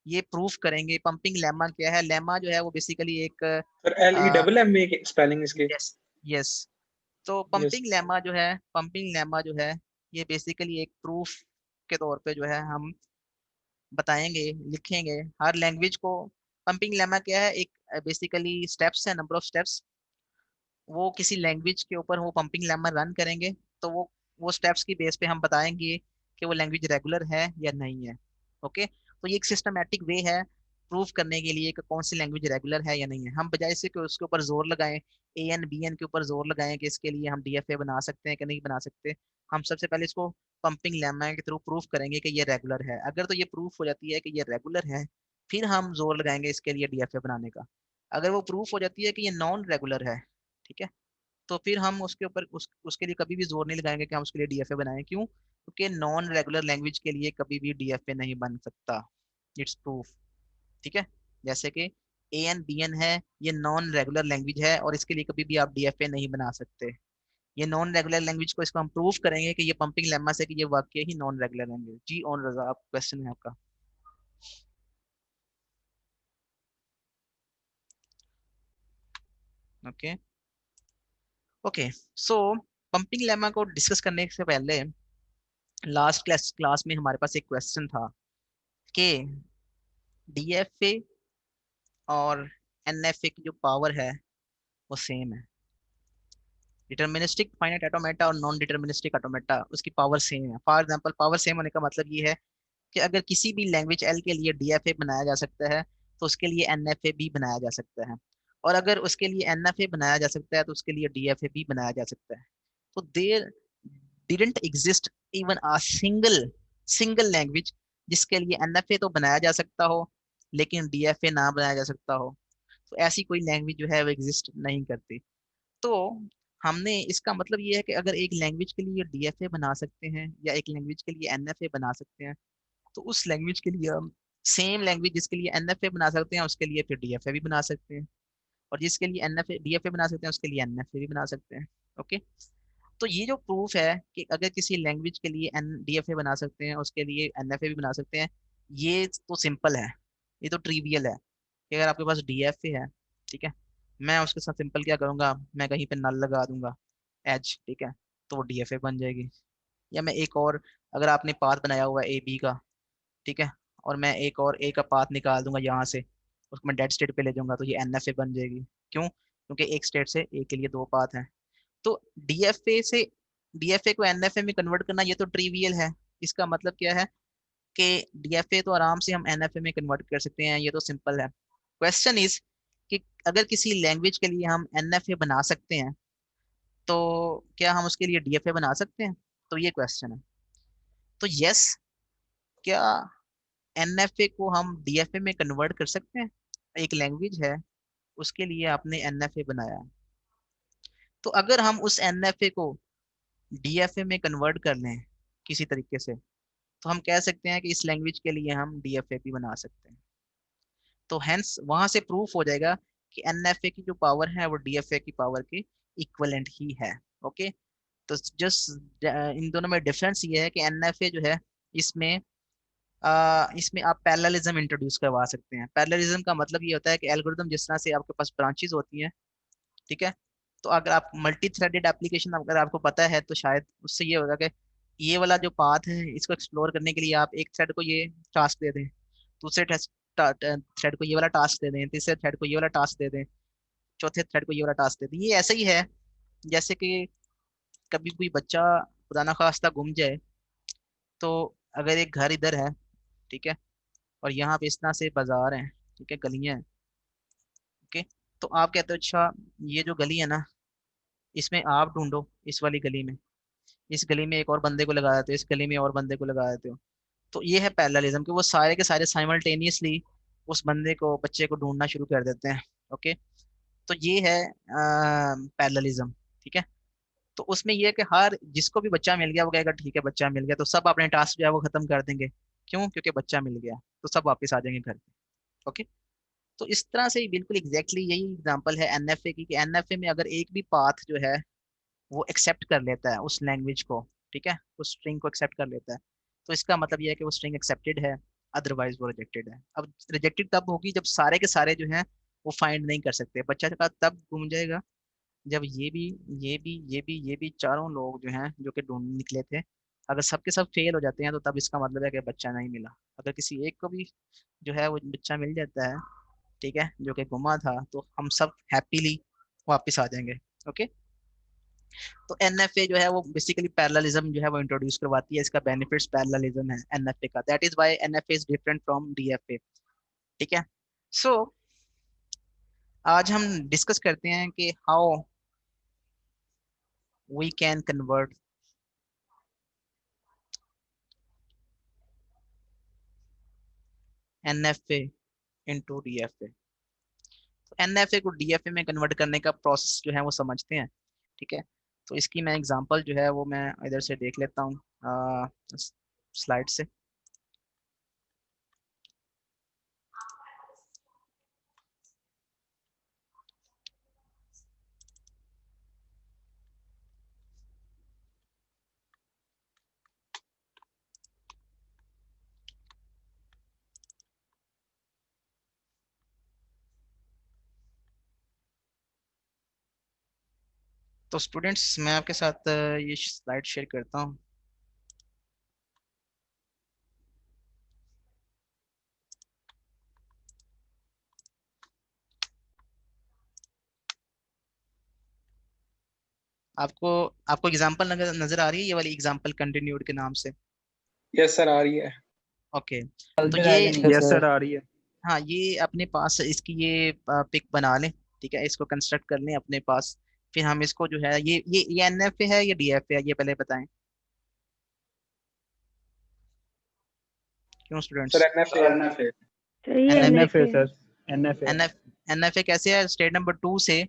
ये प्रूफ करेंगे। पंपिंग लेमा क्या है? लेमा जो है वो बेसिकली एक सर LEMM में स्पेलिंग इसकी। Yes yes. तो यस। पंपिंग लेमा जो है ये बेसिकली एक प्रूफ के तौर पे जो है हम बताएंगे, लिखेंगे हर लैंग्वेज को। पंपिंग लेमा क्या है? एक बेसिकली स्टेप्स है, नंबर ऑफ स्टेप्स। वो किसी लैंग्वेज के ऊपर वो पंपिंग लेमा रन करेंगे, तो वो स्टेप्स की बेस पे हम बताएंगे कि वो लैंग्वेज रेगुलर है या नहीं है। ओके। तो ये एक सिस्टमैटिक वे है प्रूफ करने के लिए कि कौन सी लैंग्वेज रेगुलर है या नहीं है। हम बजाय से कि उसके ऊपर जोर लगाएं, एन बी एन के ऊपर जोर लगाएं कि इसके लिए हम डीएफए बना सकते हैं कि नहीं बना सकते, हम सबसे पहले इसको पंपिंग लेमा के थ्रू प्रूफ करेंगे कि ये रेगुलर है। अगर तो ये प्रूफ हो जाती है कि ये रेगुलर है, फिर हम जोर लगाएंगे इसके लिए डीएफए बनाने का। अगर वो प्रूफ हो जाती है कि ये नॉन रेगुलर है, ठीक है, तो फिर हम उसके ऊपर उसके लिए कभी भी जोर नहीं लगाएंगे कि हम उसके लिए डीएफए बनाएं। क्यों? क्योंकि नॉन रेगुलर लैंग्वेज के लिए कभी भी डीएफए नहीं बन सकता। इट्स प्रूफ, ठीक है। जैसे कि ए एन बी एन है, ये नॉन रेगुलर लैंग्वेज है और इसके लिए कभी भी आप डीएफए नहीं बना सकते। ये नॉन रेगुलर लैंग्वेज को इसको हम प्रूफ करेंगे कि ये पंपिंग लेमा से कि ये वाक्य ही नॉन रेगुलर लैंग्वेज। जी ऑन रजा, आप क्वेश्चन है आपका। Okay okay. So pumping lemma को डिस्कस करने से पहले लास्ट क्लास में हमारे पास एक क्वेश्चन था कि डीएफए और एनएफए की जो पावर है वो सेम है। डिटर्मिनिस्टिक फाइनाइट ऑटोमेटा और नॉन डिटर्मिनिस्टिक ऑटोमेटा, उसकी पावर सेम है। फॉर एग्जांपल, पावर सेम होने का मतलब ये है कि अगर किसी भी लैंग्वेज एल के लिए डीएफए बनाया जा सकता है तो उसके लिए एनएफए भी बनाया जा सकता है, और अगर उसके लिए एनएफए बनाया जा सकता है तो उसके लिए डीएफए भी बनाया जा सकता है। तो there didn't exist even a single language जिसके लिए एनएफए तो बनाया जा सकता हो लेकिन डीएफए ना बनाया जा सकता हो। तो ऐसी कोई लैंग्वेज जो है वो एग्जिस्ट नहीं करती। तो हमने, इसका मतलब ये है कि अगर एक लैंग्वेज के लिए डीएफए बना सकते हैं या एक लैंग्वेज के लिए एनएफए बना सकते हैं, तो उस लैंग्वेज के लिए हम सेम लैंग्वेज जिसके लिए एनएफए बना सकते हैं उसके लिए फिर डीएफए भी बना सकते हैं, और जिसके लिए एनएफए डीएफए बना सकते हैं उसके लिए एनएफए भी बना सकते हैं। ओके। तो ये जो प्रूफ है कि अगर किसी लैंग्वेज के लिए एन डीएफए बना सकते हैं उसके लिए एनएफए भी बना सकते हैं, ये तो सिंपल है, ये तो ट्रिवियल है कि अगर आपके पास डीएफए है, ठीक है, मैं उसके साथ सिंपल क्या करूंगा, मैं कहीं पे नल लगा दूंगा, एज, ठीक है, तो वो डीएफए बन जाएगी। या मैं एक और, अगर आपने पाथ बनाया हुआ है ए बी का, ठीक है, और मैं एक और ए का पाथ निकाल दूंगा यहाँ से, उसको मैं डेड स्टेट पे ले जाऊंगा तो ये एनएफए बन जाएगी। क्यों? क्योंकि एक स्टेट से ए के लिए दो पाथ हैं। तो डीएफए से डीएफए को एनएफए में कन्वर्ट करना ये तो ट्रिवियल है। इसका मतलब क्या है कि डीएफए तो आराम से हम एनएफए में कन्वर्ट कर सकते हैं, ये तो सिंपल है। क्वेश्चन इज कि अगर किसी लैंग्वेज के लिए हम एनएफए बना सकते हैं तो क्या हम उसके लिए डीएफए बना सकते हैं? तो ये क्वेश्चन है। तो यस, क्या एनएफए को हम डीएफए में कन्वर्ट कर सकते हैं? एक लैंग्वेज है, उसके लिए आपने एनएफए बनाया। तो अगर हम उस एनएफए को डीएफए में कन्वर्ट कर लें किसी तरीके से, तो हम कह सकते हैं कि इस लैंग्वेज के लिए हम डीएफए भी बना सकते हैं। तो हेंस वहां से प्रूफ हो जाएगा कि एनएफए की जो पावर है वो डीएफए की पावर के इक्वलेंट ही है। ओके। तो जस्ट इन दोनों में डिफरेंस ये है कि एनएफए जो है, इसमें इसमें आप पैरेललिज्म इंट्रोड्यूस करवा सकते हैं। पैरेललिज्म का मतलब ये होता है कि एल्गोरिदम जिस तरह से आपके पास ब्रांचेस होती हैं, ठीक है, तो अगर आप मल्टी थ्रेडेड एप्लीकेशन अगर आपको पता है, तो शायद उससे ये होगा कि ये वाला जो पाथ है इसको एक्सप्लोर करने के लिए आप एक थ्रेड को ये टास्क दे दें, दूसरे थ्रेड को ये वाला टास्क दे दें, तीसरे थ्रेड को ये वाला टास्क दे दें, चौथे थ्रेड को ये वाला टास्क दे दें। ये ऐसा ही है जैसे कि कभी कोई बच्चा खुदा ना खास्ता गुम जाए, तो अगर एक घर इधर है, ठीक है, और यहाँ पे इस तरह से बाजार हैं, ठीक है, गलियां हैं, ओके, तो आप कहते हो अच्छा ये जो गली है ना, इसमें आप ढूंढो इस वाली गली में, इस गली में एक और बंदे को लगा देते हो, इस गली में और बंदे को लगा देते हो। तो ये है पैरेललिज्म कि वो सारे के सारे साइमल्टेनियसली उस बंदे को, बच्चे को ढूंढना शुरू कर देते हैं। ओके। तो ये है पैरेललिज्म, ठीक है। तो उसमें ये है कि हर जिसको भी बच्चा मिल गया वो कहेगा ठीक है बच्चा मिल गया, तो सब अपने टास्क जो है वो खत्म कर देंगे। क्यों? क्योंकि बच्चा मिल गया, तो सब वापस आ जाएंगे घर पे। ओके। तो इस तरह से बिल्कुल एग्जैक्टली यही एग्जांपल है एनएफए की, कि एनएफए में अगर एक भी पाथ जो है वो एक्सेप्ट कर लेता है उस लैंग्वेज को, ठीक है, उस स्ट्रिंग को एक्सेप्ट कर लेता है, तो इसका मतलब ये है कि वो स्ट्रिंग एक्सेप्टेड है, अदरवाइज वो रिजेक्टेड है। अब रिजेक्टेड तब होगी जब सारे के सारे जो हैं वो फाइंड नहीं कर सकते, बच्चा का तब घूम जाएगा जब ये भी चारों लोग जो हैं जो कि ढूंढ निकले थे, अगर सबके सब फेल हो जाते हैं, तो तब इसका मतलब है कि बच्चा नहीं मिला। अगर किसी एक को भी जो है वो बच्चा मिल जाता है, ठीक है, जो कि गुमा था, तो हम सब हैप्पीली वापस आ जाएंगे। ओके। तो एनएफए जो है वो बेसिकली पैरेललिज्म जो है वो इंट्रोड्यूस करवाती है, इसका बेनिफिट्स पैरेललिज्म है एनएफए का, that is why NFA is different from DFA. ठीक है। सो आज हम डिस्कस करते हैं कि how we can convert NFA into DFA. तो एनएफए को डीएफए में कन्वर्ट करने का प्रोसेस जो है वो समझते हैं। ठीक है। तो इसकी मैं एग्जांपल जो है वो मैं इधर से देख लेता हूँ स्लाइड से। तो स्टूडेंट्स मैं आपके साथ ये स्लाइड शेयर करता हूँ। आपको आपको एग्जांपल नजर नजर आ रही है, ये वाली एग्जांपल कंटिन्यूड के नाम से? यस सर आ रही है। ओके। चल तो पे ये, जाएगा नीचे यस सर। सर आ रही है। हाँ, ये अपने पास इसकी ये पिक बना लें, ठीक है, इसको कंस्ट्रक्ट कर लें अपने पास। फिर हम इसको जो है ये एनएफ है या डीएफ है, ये पहले बताएं क्यों सर स्टूडेंट्स? एनएफ है। सर ये एनएफ एनएफए एनएफए है। Sir, NFA. एनएफ एनएफए कैसे है? स्टेट नंबर 2 से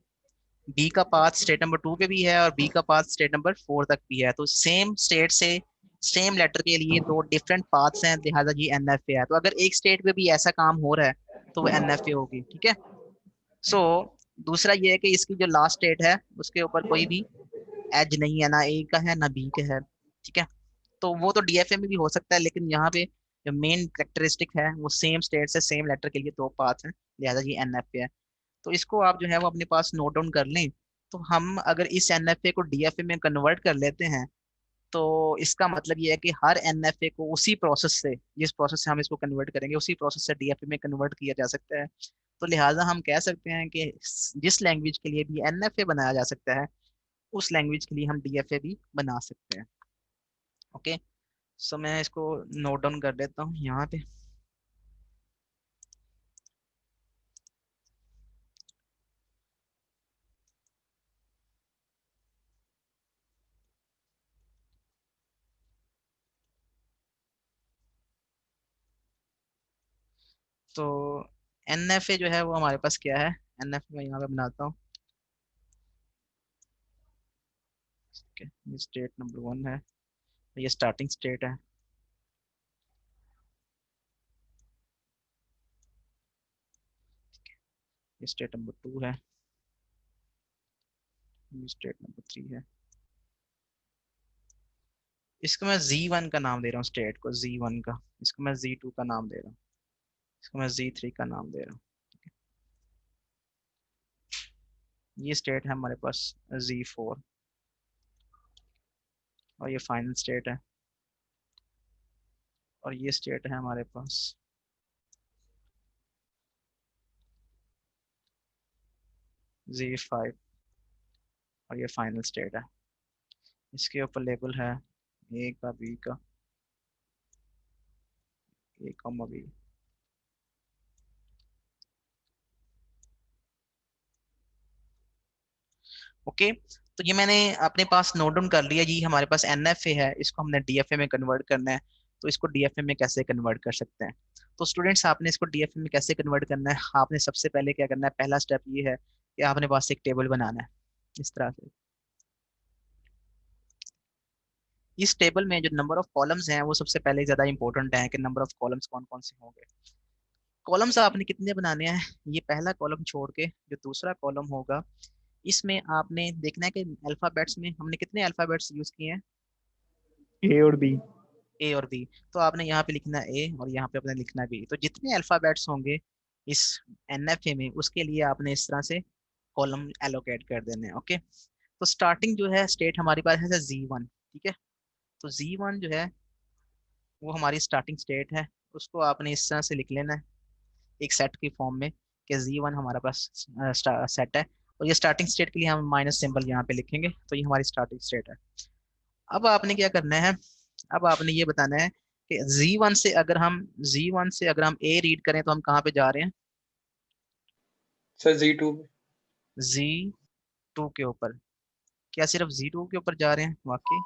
बी का पाथ स्टेट नंबर 2 पे भी है और बी का पाथ स्टेट नंबर 4 तक भी है, तो सेम स्टेट से सेम लेटर के लिए दो डिफरेंट पाथ्स हैं, लिहाजा ये एनएफए है। तो अगर एक स्टेट पे भी ऐसा काम हो रहा है तो वो एनएफए होगी। ठीक है। सो दूसरा ये है कि इसकी जो लास्ट स्टेट है उसके ऊपर कोई भी एज नहीं है, ना ए का है ना बी का है। ठीक है। तो वो तो डीएफए में भी हो सकता है, लेकिन यहाँ पे जो मेन करेक्टरिस्टिक है वो सेम स्टेट से सेम लेटर के लिए दो पाथ हैं, लिहाजा ये एनएफए है। तो इसको आप जो है वो अपने पास नोट डाउन कर लें। तो हम अगर इस एनएफए को डीएफए में कन्वर्ट कर लेते हैं, तो इसका मतलब ये है कि हर एनएफए को उसी प्रोसेस से, जिस प्रोसेस से हम इसको कन्वर्ट करेंगे, उसी प्रोसेस से डीएफए में कन्वर्ट किया जा सकता है। तो लिहाजा हम कह सकते हैं कि जिस लैंग्वेज के लिए भी एनएफए बनाया जा सकता है, उस लैंग्वेज के लिए हम डीएफए भी बना सकते हैं। ओके। सो मैं इसको नोट डाउन कर लेता हूँ यहाँ पे। तो NFA जो है वो हमारे पास क्या है, NFA मैं यहाँ पे बनाता हूँ। ये स्टेट नंबर 1 है, ये स्टार्टिंग स्टेट है। ये स्टेट नंबर 2 है, ये स्टेट नंबर 3 है। इसको मैं Z1 का नाम दे रहा हूँ, स्टेट को Z1 का। इसको मैं Z2 का नाम दे रहा हूँ, इसको मैं Z3 का नाम दे रहा हूँ। ये स्टेट है हमारे पास Z4, और ये फाइनल स्टेट है। और ये स्टेट है हमारे पास Z5, और ये फाइनल स्टेट है। इसके ऊपर लेबल है A का, B का, A, B। ओके, तो ये मैंने अपने पास नोट डाउन कर लिया जी। हमारे पास NFA है, इसको हमने DFA में कन्वर्ट करना है। तो इसको DFA में कैसे कन्वर्ट कर सकते हैं? तो स्टूडेंट्स, आपने इसको DFA में कैसे कन्वर्ट करना है, आपने सबसे पहले क्या करना है, पहला स्टेप ये है कि आपने पास एक टेबल बनाना है इस तरह से। इस टेबल में जो नंबर ऑफ कॉलम्स हैं वो सबसे पहले ज्यादा इंपॉर्टेंट है कि नंबर ऑफ कॉलम्स कौन कौन से होंगे। कॉलम्स आपने कितने बनाने हैं, ये पहला कॉलम छोड़ के जो दूसरा कॉलम होगा, इसमें आपने देखना है कि अल्फाबेट्स में हमने कितने अल्फाबेट्स यूज किए हैं, A और B। A और B। तो आपने यहाँ पे लिखना है A और यहाँ पे अपने लिखना है B। तो जितने अल्फाबेट्स होंगे इस NFA में, उसके लिए आपने इस तरह से कॉलम एलोकेट कर देने हैं। ओके, तो स्टार्टिंग जो है स्टेट हमारी पास है Z1, ठीक है। तो Z1 जो है वो हमारी स्टार्टिंग स्टेट है, उसको आपने इस तरह से लिख लेना है एक सेट की फॉर्म में कि Z1 हमारा पास सेट है। और ये स्टार्टिंग स्टेट के लिए हम माइनस सिंबल यहाँ पे लिखेंगे, तो ये हमारी स्टार्टिंग स्टेट है। अब आपने क्या करना है, अब आपने ये बताना है कि Z1 से अगर हम A रीड करें तो हम कहाँ पे जा रहे हैं, सर Z2 Z2 के ऊपर। क्या सिर्फ Z2 के ऊपर जा रहे हैं? वाकई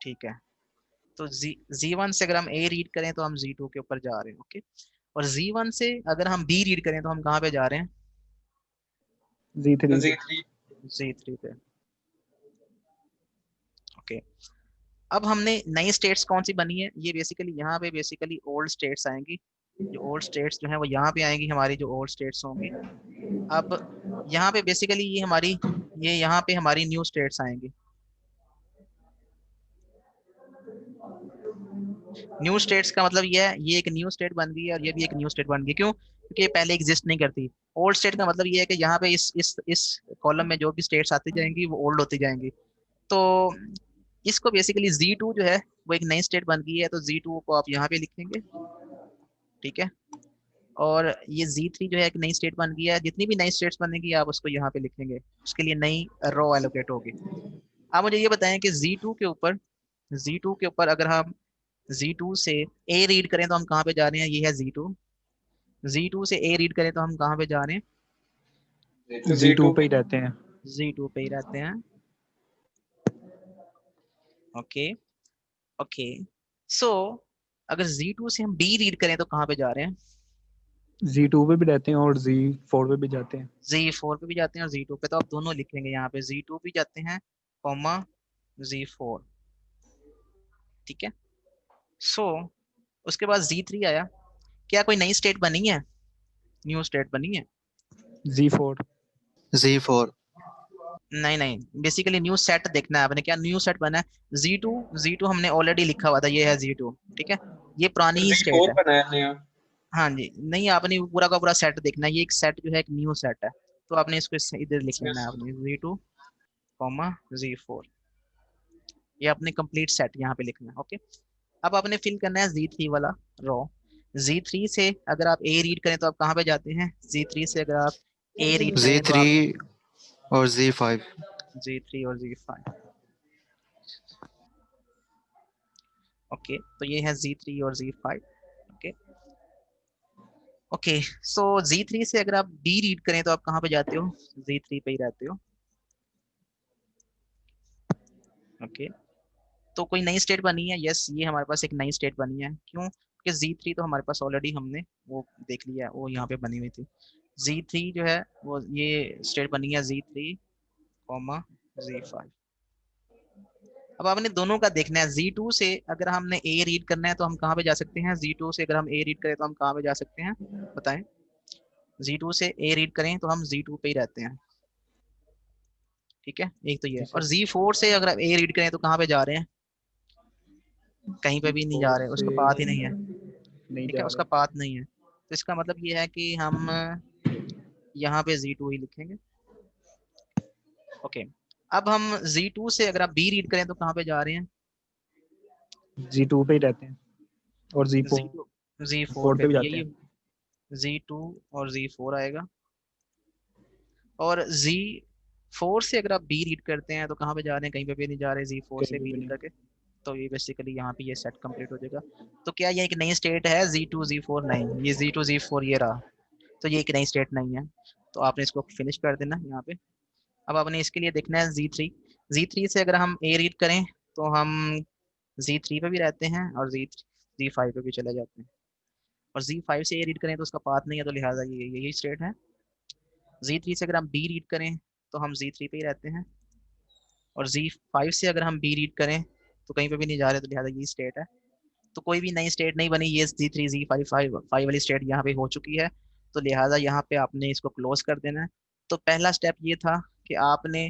ठीक है। तो Z1 से अगर हम A रीड करें तो हम Z2 के ऊपर जा रहे हैं। ओके, और Z1 से अगर हम B रीड करें तो हम कहाँ पे जा रहे हैं, Z3। Z3 पे। ओके, अब हमने नई स्टेट्स कौन सी बनी है, ये बेसिकली यहाँ पे बेसिकली ओल्ड स्टेट्स आएंगी। जो ओल्ड स्टेट्स जो है वो यहाँ पे आएंगी, हमारी जो ओल्ड स्टेट्स होंगी। अब यहाँ पे बेसिकली ये यहाँ पे हमारी न्यू स्टेट्स आएंगी। न्यू स्टेट्स का मतलब ये है, ये एक न्यू स्टेट बन गई है और ये भी एक न्यू स्टेट बन गई। क्यों? क्योंकि ये पहले एग्जिस्ट नहीं करती। ओल्ड स्टेट का मतलब ये है कि यहाँ पे इस कॉलम में जो भी स्टेट्स आती जाएंगी वो ओल्ड होती जाएंगी। तो इसको बेसिकली Z2 जो है वो एक नई स्टेट बन गई है, तो Z2 को आप यहाँ पे लिखेंगे, ठीक है। और ये Z3 जो है एक नई स्टेट बन गई है, जितनी भी नई स्टेट्स बनेगी आप उसको यहाँ पे लिखेंगे, उसके लिए नई रो एलोकेट होगी। आप मुझे ये बताएं कि Z2 के ऊपर अगर हम Z2 से A रीड करें तो हम कहाँ पे जा रहे हैं, ये है Z2। Z2 से A रीड करें तो हम कहाँ पे जा रहे हैं, Z2 पे ही रहते हैं। Z2 पे ही रहते हैं। ओके ओके, सो अगर Z2 से हम D रीड करें तो कहाँ पे जा रहे हैं, Z2 पे भी रहते हैं और Z4 पे भी जाते हैं। Z4 पे भी जाते हैं और Z2 पे। तो आप दोनों लिखेंगे यहाँ पे, Z2 भी जाते हैं कॉमा Z4, ठीक है। सो उसके बाद Z3 आया। क्या कोई नई स्टेट बनी है, न्यू स्टेट बनी है? Z4। Z4। नहीं नहीं, बेसिकली न्यू सेट देखना है आपने, क्या न्यू सेट बना है। Z2 हमने ऑलरेडी लिखा हुआ था, ये है Z2, ठीक है। ये पुरानी ही स्टेट Z4 है। बनाया नया। हाँ जी, नहीं आपने पूरा का पूरा सेट देखना है, ये एक सेट जो है एक न्यू सेट है। तो आपने इसको इधर लिख लेना है, आपने Z2 कॉमा Z4, ये आपने कंप्लीट सेट यहाँ पे लिखना है। ओके, अब आपने फिल करना है Z3 वाला रो। Z3 से अगर आप A रीड करें तो आप कहाँ पे जाते हैं, Z3 से अगर आप A रीड करें तो Z3 आप और Z5। Z3 और Z5। ओके, तो ये है Z3 और Z5। ओके ओके, सो Z3 से अगर आप D रीड करें तो आप कहाँ पे जाते हो, Z3 पे ही रहते हो। ओके, तो कोई नई स्टेट बनी है, यस ये हमारे पास एक नई स्टेट बनी है। क्यों? कि Z3 तो हमारे पास ऑलरेडी हमने वो देख लिया है, वो यहाँ पे बनी हुई थी। Z3 जो है वो ये स्टेट बनी है Z3, Z5। अब आपने दोनों का देखना है। Z2 से अगर हमने A रीड करना है तो हम कहाँ पे जा सकते हैं? Z2 से अगर हम A रीड करें तो हम कहाँ पे जा सकते हैं, बताएं? Z2 से A रीड करें तो हम Z2 पे ही रहते हैं, ठीक है, एक तो ये। जी और सर। Z4 से अगर A रीड करें तो कहाँ पे जा रहे हैं? कहीं पे भी नहीं जा फोर रहे, से उसका पाथ ही नहीं है, नहीं ठीक है, जा उसका रहे। पाथ नहीं है। तो इसका मतलब ये है कि हम यहाँ पे Z2 ही लिखेंगे। ओके, अब हम Z2 से अगर आप B रीड करें तो कहाँ पे जा रहे हैं? G2 पे ही रहते हैं और Z4 Z2 Z4 फोर पे, पे भी तो जाते यही हैं। Z2 और Z4 आएगा। और Z4 से अगर आप B रीड करते हैं तो कहाँ पे जा रहे हैं? कहीं पे भी नहीं जा रहे, Z4 कहीं से पे B भी रीड नहीं। करके। तो ये बेसिकली यहाँ पे ये सेट कंप्लीट हो जाएगा। तो क्या ये एक नई स्टेट है Z2 Z4? नहीं, ये Z2 Z4 ये रहा, तो ये एक नई स्टेट नहीं है। तो आपने इसको फिनिश कर देना यहाँ पे। अब आपने इसके लिए देखना है Z3 से अगर हम A रीड करें तो हम Z3 पे भी रहते हैं और Z5 पे भी चले जाते हैं। और Z5 से A रीड करें तो उसका पाथ नहीं है, तो लिहाजा ये यही स्टेट है। Z3 से अगर हम B रीड करें तो हम Z3 पे ही रहते हैं। और Z5 से अगर हम B रीड करें तो कहीं पे भी नहीं जा रहे, तो लिहाजा यही स्टेट है। तो कोई भी नई स्टेट नहीं बनी, ये Z3 Z5 वाली स्टेट यहाँ पे हो चुकी है। तो लिहाजा यहाँ पे आपने इसको क्लोज कर देना है। तो पहला स्टेप ये था कि आपने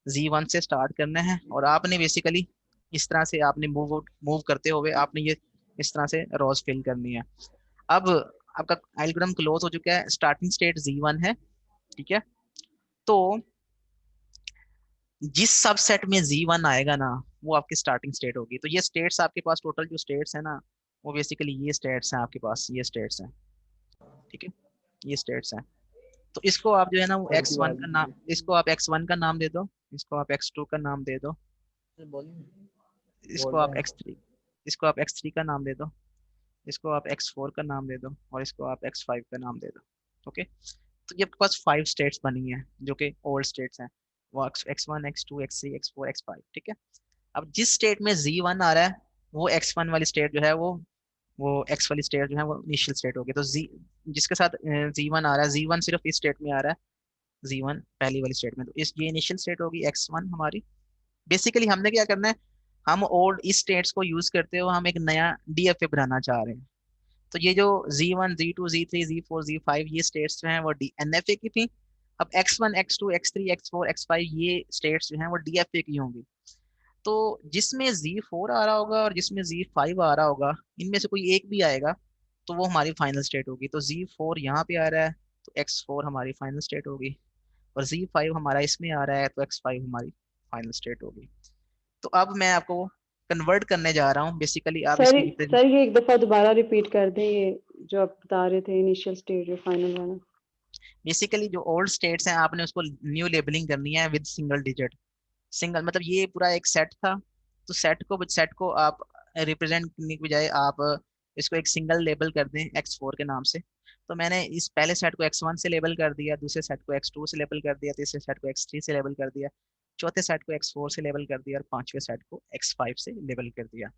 Z1 से स्टार्ट करना है, और आपने बेसिकली इस तरह से आपने मूव करते हुए आपने ये इस तरह से रोज फिल करनी है। अब आपका एल्गोरिथम क्लोज हो चुका है, स्टार्टिंग स्टेट Z1 है, ठीक है। तो जिस सबसेट में Z1 आएगा ना, वो आपकी स्टार्टिंग स्टेट होगी। तो ये स्टेट्स आपके पास, टोटल जो स्टेट्स है ना, वो बेसिकली ये स्टेट्स हैं आपके पास, ये स्टेट्स हैं, ठीक है, ये स्टेट्स हैं। तो इसको आप जो है ना वो थोड़ी सी x1 आवाज का नहीं आ नाम, रही। इसको आप x1 का नाम दे दो, इसको आप x2 का नाम दे दो, इसको बोल रहे आप हैं। x3, इसको आप x3 का नाम दे दो, इसको आप x4 का नाम दे दो, और इसको आप x5 का नाम दे दो। ओके, तो ये आपके पास 5 स्टेट्स बनी हैं जो कि ओल्ड स्टेट्स हैं, वो x1 x2 x3 x4 x5, ठीक है। अब जिस स्टेट में Z1 आ रहा है, वो x1 वाली स्टेट जो है वो x वाली स्टेट जो है वो इनिशियल स्टेट होगी। तो Z जिसके साथ Z1 आ रहा है, Z1 सिर्फ इस स्टेट में आ रहा है, Z1 पहली वाली स्टेट में, तो इस ये इनिशियल स्टेट होगी x1 हमारी। बेसिकली हमने क्या करना है, हम ओल्ड इस स्टेट्स को यूज करते हुए हम एक नया DFA बनाना चाह रहे हैं। तो ये जो Z1 Z2 Z3 Z4 Z5 ये स्टेट्स जो हैं वो NFA की थी। अब x1 x2 x3 x4 x5 ये स्टेट्स जो हैं वो DFA की होंगी। तो जिसमें Z4 आ रहा होगा और जिसमें Z5 आ रहा होगा, इनमें से कोई एक भी आएगा तो वो हमारी फाइनल स्टेट होगी। तो Z4 यहाँ पे आ रहा है तो x4 हमारी फाइनल स्टेट होगी, और Z5 हमारा इसमें आ रहा है तो x5 हमारी फाइनल स्टेट होगी। तो अब मैं आपको कन्वर्ट करने जा रहा हूँ, बेसिकली आप सर इसकी रिप्रेजेंट, सर ये एक दफा दोबारा रिपीट कर दें, ये जो आप बता रहे थे इनिशियल स्टेज और फाइनल वाला। बेसिकली जो ओल्ड स्टेट्स हैं आपने उसको न्यू लेबलिंग करनी है विद सिंगल डिजिट। सिंगल मतलब ये पूरा एक सेट था, तो सेट को आप रिप्रेजेंट करने की बजाय आप इसको एक सिंगल लेबल कर दें x4 के नाम से। तो मैंने इस पहले सेट को x1 से लेबल कर दिया, दूसरे सेट को x2 से लेबल कर दिया, तीसरे सेट को x3 से लेबल कर दिया, चौथे सेट को x4 से लेबल कर दिया, और पांचवें सेट को x5 से लेबल कर दिया।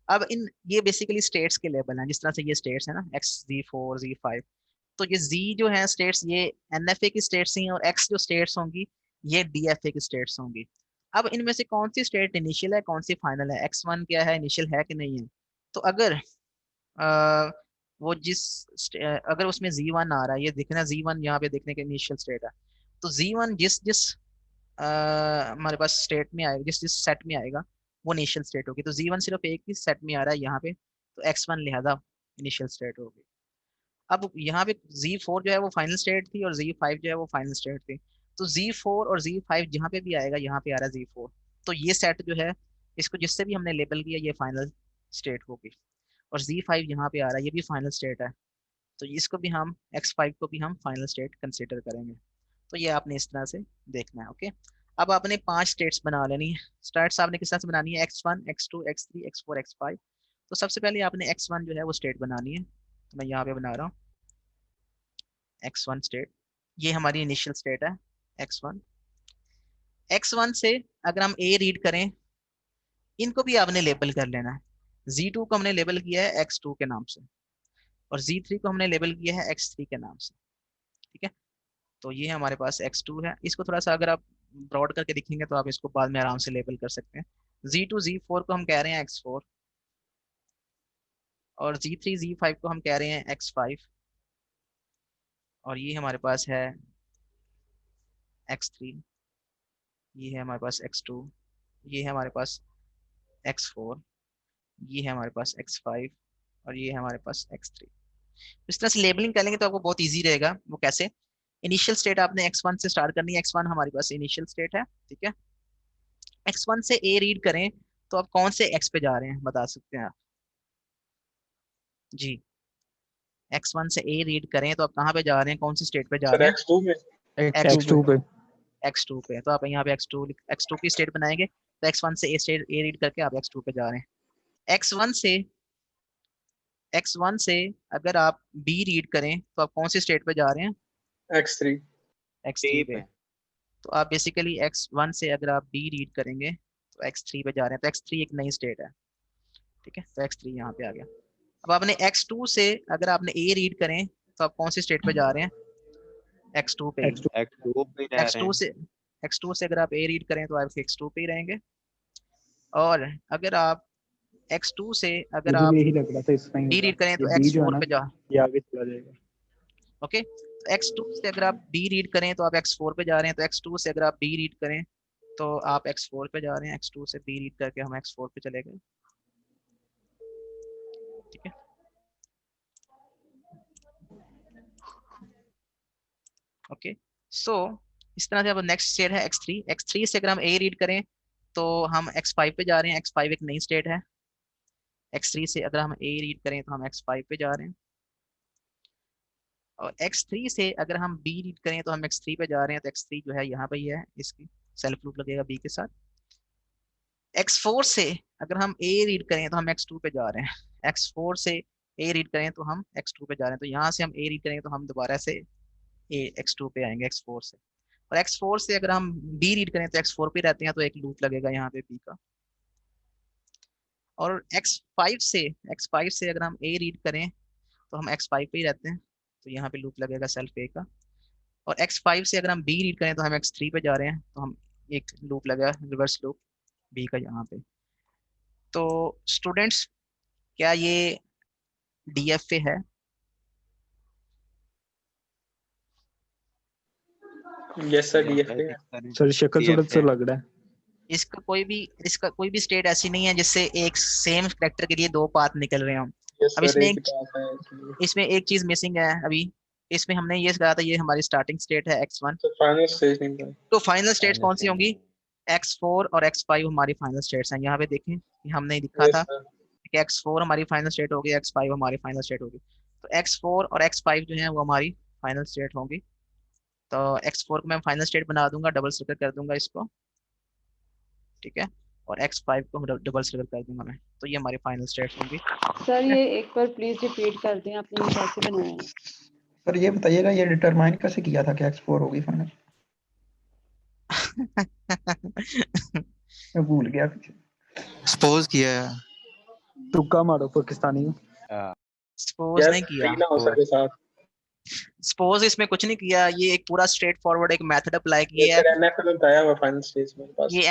अब इन ये बेसिकली स्टेट्स के लेबल हैं, जिस तरह से ये स्टेट्स है ना x Z4 Z5। तो ये Z जो है स्टेट्स ये NFA की स्टेट्स हैं, और X जो स्टेट्स होंगी ये DFA की स्टेट्स होंगी। अब इनमें से कौन सी स्टेट इनिशियल है, कौन सी फाइनल है, x1 क्या है, इनिशियल है कि नहीं है? तो अगर अ, वो अगर उसमें Z1 आ रहा है, ये देखना Z1 यहाँ पे देखने के इनिशियल स्टेट है, तो Z1 जिस जिस हमारे पास स्टेट में आएगा, जिस जिस सेट में आएगा वो इनिशियल स्टेट होगी। तो Z1 सिर्फ एक ही सेट में आ रहा है यहाँ पे, तो x1 लिहाजा इनिशियल स्टेट होगी। अब यहाँ पे Z4 जो है वो फाइनल स्टेट थी, और Z5 जो है वो फाइनल स्टेट थी। तो Z4 और Z5 जहाँ पे भी आएगा, यहाँ पे आ रहा है Z4, तो ये सेट जो है इसको जिससे भी हमने लेबल किया ये फाइनल स्टेट होगी। और Z5 यहाँ पे आ रहा है, ये भी फाइनल स्टेट है, तो इसको भी हम x5 को भी हम फाइनल स्टेट कंसिडर करेंगे। तो ये आपने इस तरह से देखना है। ओके, अब आपने 5 स्टेट्स बना लेनी है। स्टेट्स आपने किस तरह से बनानी है, x1 x2 x3 x4 x5। तो सबसे पहले आपने x1 जो है वो स्टेट बनानी है, तो मैं यहाँ पे बना रहा हूँ x1 स्टेट। ये हमारी इनिशियल स्टेट है x1। x1 से अगर हम A रीड करें, इनको भी आपने लेबल कर लेना है। Z2 को हमने लेबल किया है x2 के नाम से, और Z3 को हमने लेबल किया है X3 के नाम से। ठीक है, तो ये हमारे पास X2 है। इसको थोड़ा सा अगर आप ब्रॉड करके दिखेंगे तो आप इसको बाद में आराम से लेबल कर सकते हैं। Z2 Z4 को हम कह रहे हैं X4, और Z3 Z5 को हम कह रहे हैं X5, और ये हमारे पास है X3, ये है हमारे पास X2, ये है हमारे पास X4, ये है हमारे पास X5, और ये है हमारे पास X3। इस तरह से लेबलिंग करेंगे तो आपको बहुत इजी रहेगा। वो कैसे? इनिशियल स्टेट आपने X1 से स्टार्ट करनी है। X1 हमारे पास इनिशियल स्टेट है, ठीक है। X1 से A रीड करें तो आप कौन से X पे जा रहे हैं बता सकते हैं आप जी? X1 से A रीड करें तो आप कहाँ पे जा रहे हैं, कौन सी स्टेट पे जा रहे हैं? X2 में X2 पे। X2 पे। तो आप यहाँ पे X2 की स्टेट बनाएंगे तो X1 से A रीड करके आप X2 पे जा रहे हैं। X1 से अगर आप B रीड करें तो आप कौन सी स्टेट पे जा रहे हैं? X3 X3 पे। तो आप बेसिकली X1 से अगर आप B रीड करेंगे तो X3 पे जा रहे हैं। तो X3 एक नई स्टेट है, ठीक है। तो X3 यहाँ पे आ गया। अब आपने X2 से अगर आपने A रीड करें तो आप कौन सी स्टेट पे जा रहे हैं? X2 पे ही। X2 पे जा रहे X2 से अगर आप A रीड करें तो आप X2 पे ही रहेंगे। और अगर आप X2 से अगर मुझे आप भी यही लग रहा था इसमें B रीड करें ये तो B जो है X4 ना पे जा। ये आगे चला जाएगा। ओके, तो X2 से अगर आप B रीड करें तो आप X4 पे जा रहे हैं। तो X2 से अगर आप B रीड करें तो आप X4 पे जा रहे हैं। X2 से B रीड करके हम X4 पे चले गए, ठीक है। ओके, सो इस तरह से अब नेक्स्ट स्टेट है X3। X3 से अगर हम A रीड करें तो हम X5 पे जा रहे हैं। X5 एक नई स्टेट है। X3 से अगर हम A रीड करें तो हम X5 पे जा रहे हैं। और X3 से अगर हम B रीड करें तो हम X3 पे जा रहे हैं। तो X3 जो है यहाँ पे ही है, इसकी सेल्फ लूप लगेगा B के साथ। X4 से अगर हम A रीड करें तो हम X2 पे जा रहे हैं। X4 से A रीड करें तो हम X2 पे जा रहे हैं। तो यहाँ से हम A रीड करेंगे तो हम दोबारा से X2 पे आएंगे X4 से। और X4 से अगर हम B रीड करें तो X4 पे रहते हैं, तो एक लूप लगेगा यहाँ पे B का। और X5 से अगर हम A रीड करें तो हम X5 पे ही रहते हैं, तो यहाँ पे लूप लगेगा सेल्फ A का। और X5 से अगर हम B रीड करें तो हम X3 पे जा रहे हैं, तो हम एक लूप लगेगा रिवर्स लूप B का यहाँ पे। तो स्टूडेंट्स, क्या ये DFA है? यस सर DFA है। सर शक्ल सूरत से लग रहा है। इसका कोई भी स्टेट ऐसी नहीं है जिससे एक सेम कैरेक्टर के लिए दो पाथ निकल रहे हों। यस अब सर एक ही पास है इसलिए। इसमें एक चीज मिसिंग है अभी। इसमें हमने ये कहा था ये हमारी स्टार्टिंग स्टेट है X1। तो फाइनल स्टेज नहीं था। तो फाइनल स्टेट्स कौन सी होंगी? X4 और X5 हमारी फाइनल स्टेट्स हैं। यहाँ पे देखें, हमने लिखा था कि X4 हमारी फाइनल स्टेट होगी, X5 हमारी फाइनल स्टेट होगी। तो X4 और X5 जो है वो हमारी फाइनल स्टेट होंगी। तो X4 को मैं फाइनल स्टेट बना दूंगा, डबल सर्कल कर दूंगा इसको, ठीक है। और X5 को डबल सर्कल कर दूंगा मैं। तो ये हमारी फाइनल स्टेट्स होंगी। सर ये एक बार प्लीज रिपीट कर दें, आपने ये कैसे बनाया है? सर ये बताइएगा ये डिटरमाइन कैसे किया था कि X4 होगी फाइनल? मैं भूल गया कुछ। सपोज किया है। तुक्का मारो पाकिस्तानी। सपोज नहीं किया, ना हो सके साथ। सपोज इसमें कुछ नहीं किया। ये एक पूरा स्ट्रेट फॉरवर्ड एक मेथड अप्लाई किया है। सर NFA में बताया हुआ फाइनल स्टेज मेरे पास। ये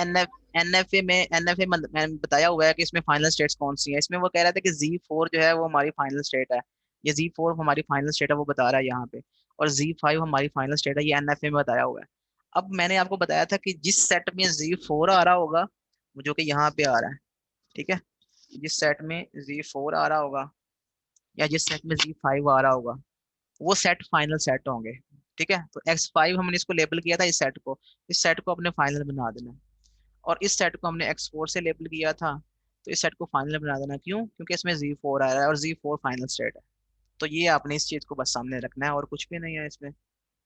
NFA में बताया हुआ है कि इसमें फाइनल स्टेट्स कौन सी है। इसमें वो कह रहा था कि Z4 जो है वो हमारी फाइनल स्टेट है। ये Z4 हमारी फाइनल स्टेट है, वो बता रहा है यहाँ पे। और Z5 हमारी फाइनल स्टेट है, ये NFA में बताया हुआ है। अब मैंने आपको बताया था कि जिस सेट में Z4 आ रहा होगा, जो कि यहाँ पे आ रहा है, ठीक है, जिस सेट में Z4 आ रहा होगा या जिस सेट में Z5 आ रहा होगा, वो सेट फाइनल सेट होंगे, ठीक है। तो X5 हमने इसको लेबल किया था, इस सेट को अपने फाइनल बना देना। और इस सेट को हमने X4 से लेबल किया था, तो इस सेट को फाइनल बना देना। क्यों? क्योंकि इसमें Z4 आ रहा है और Z4 फाइनल स्टेट है। तो ये आपने इस चीज को बस सामने रखना है और कुछ भी नहीं है इसमें,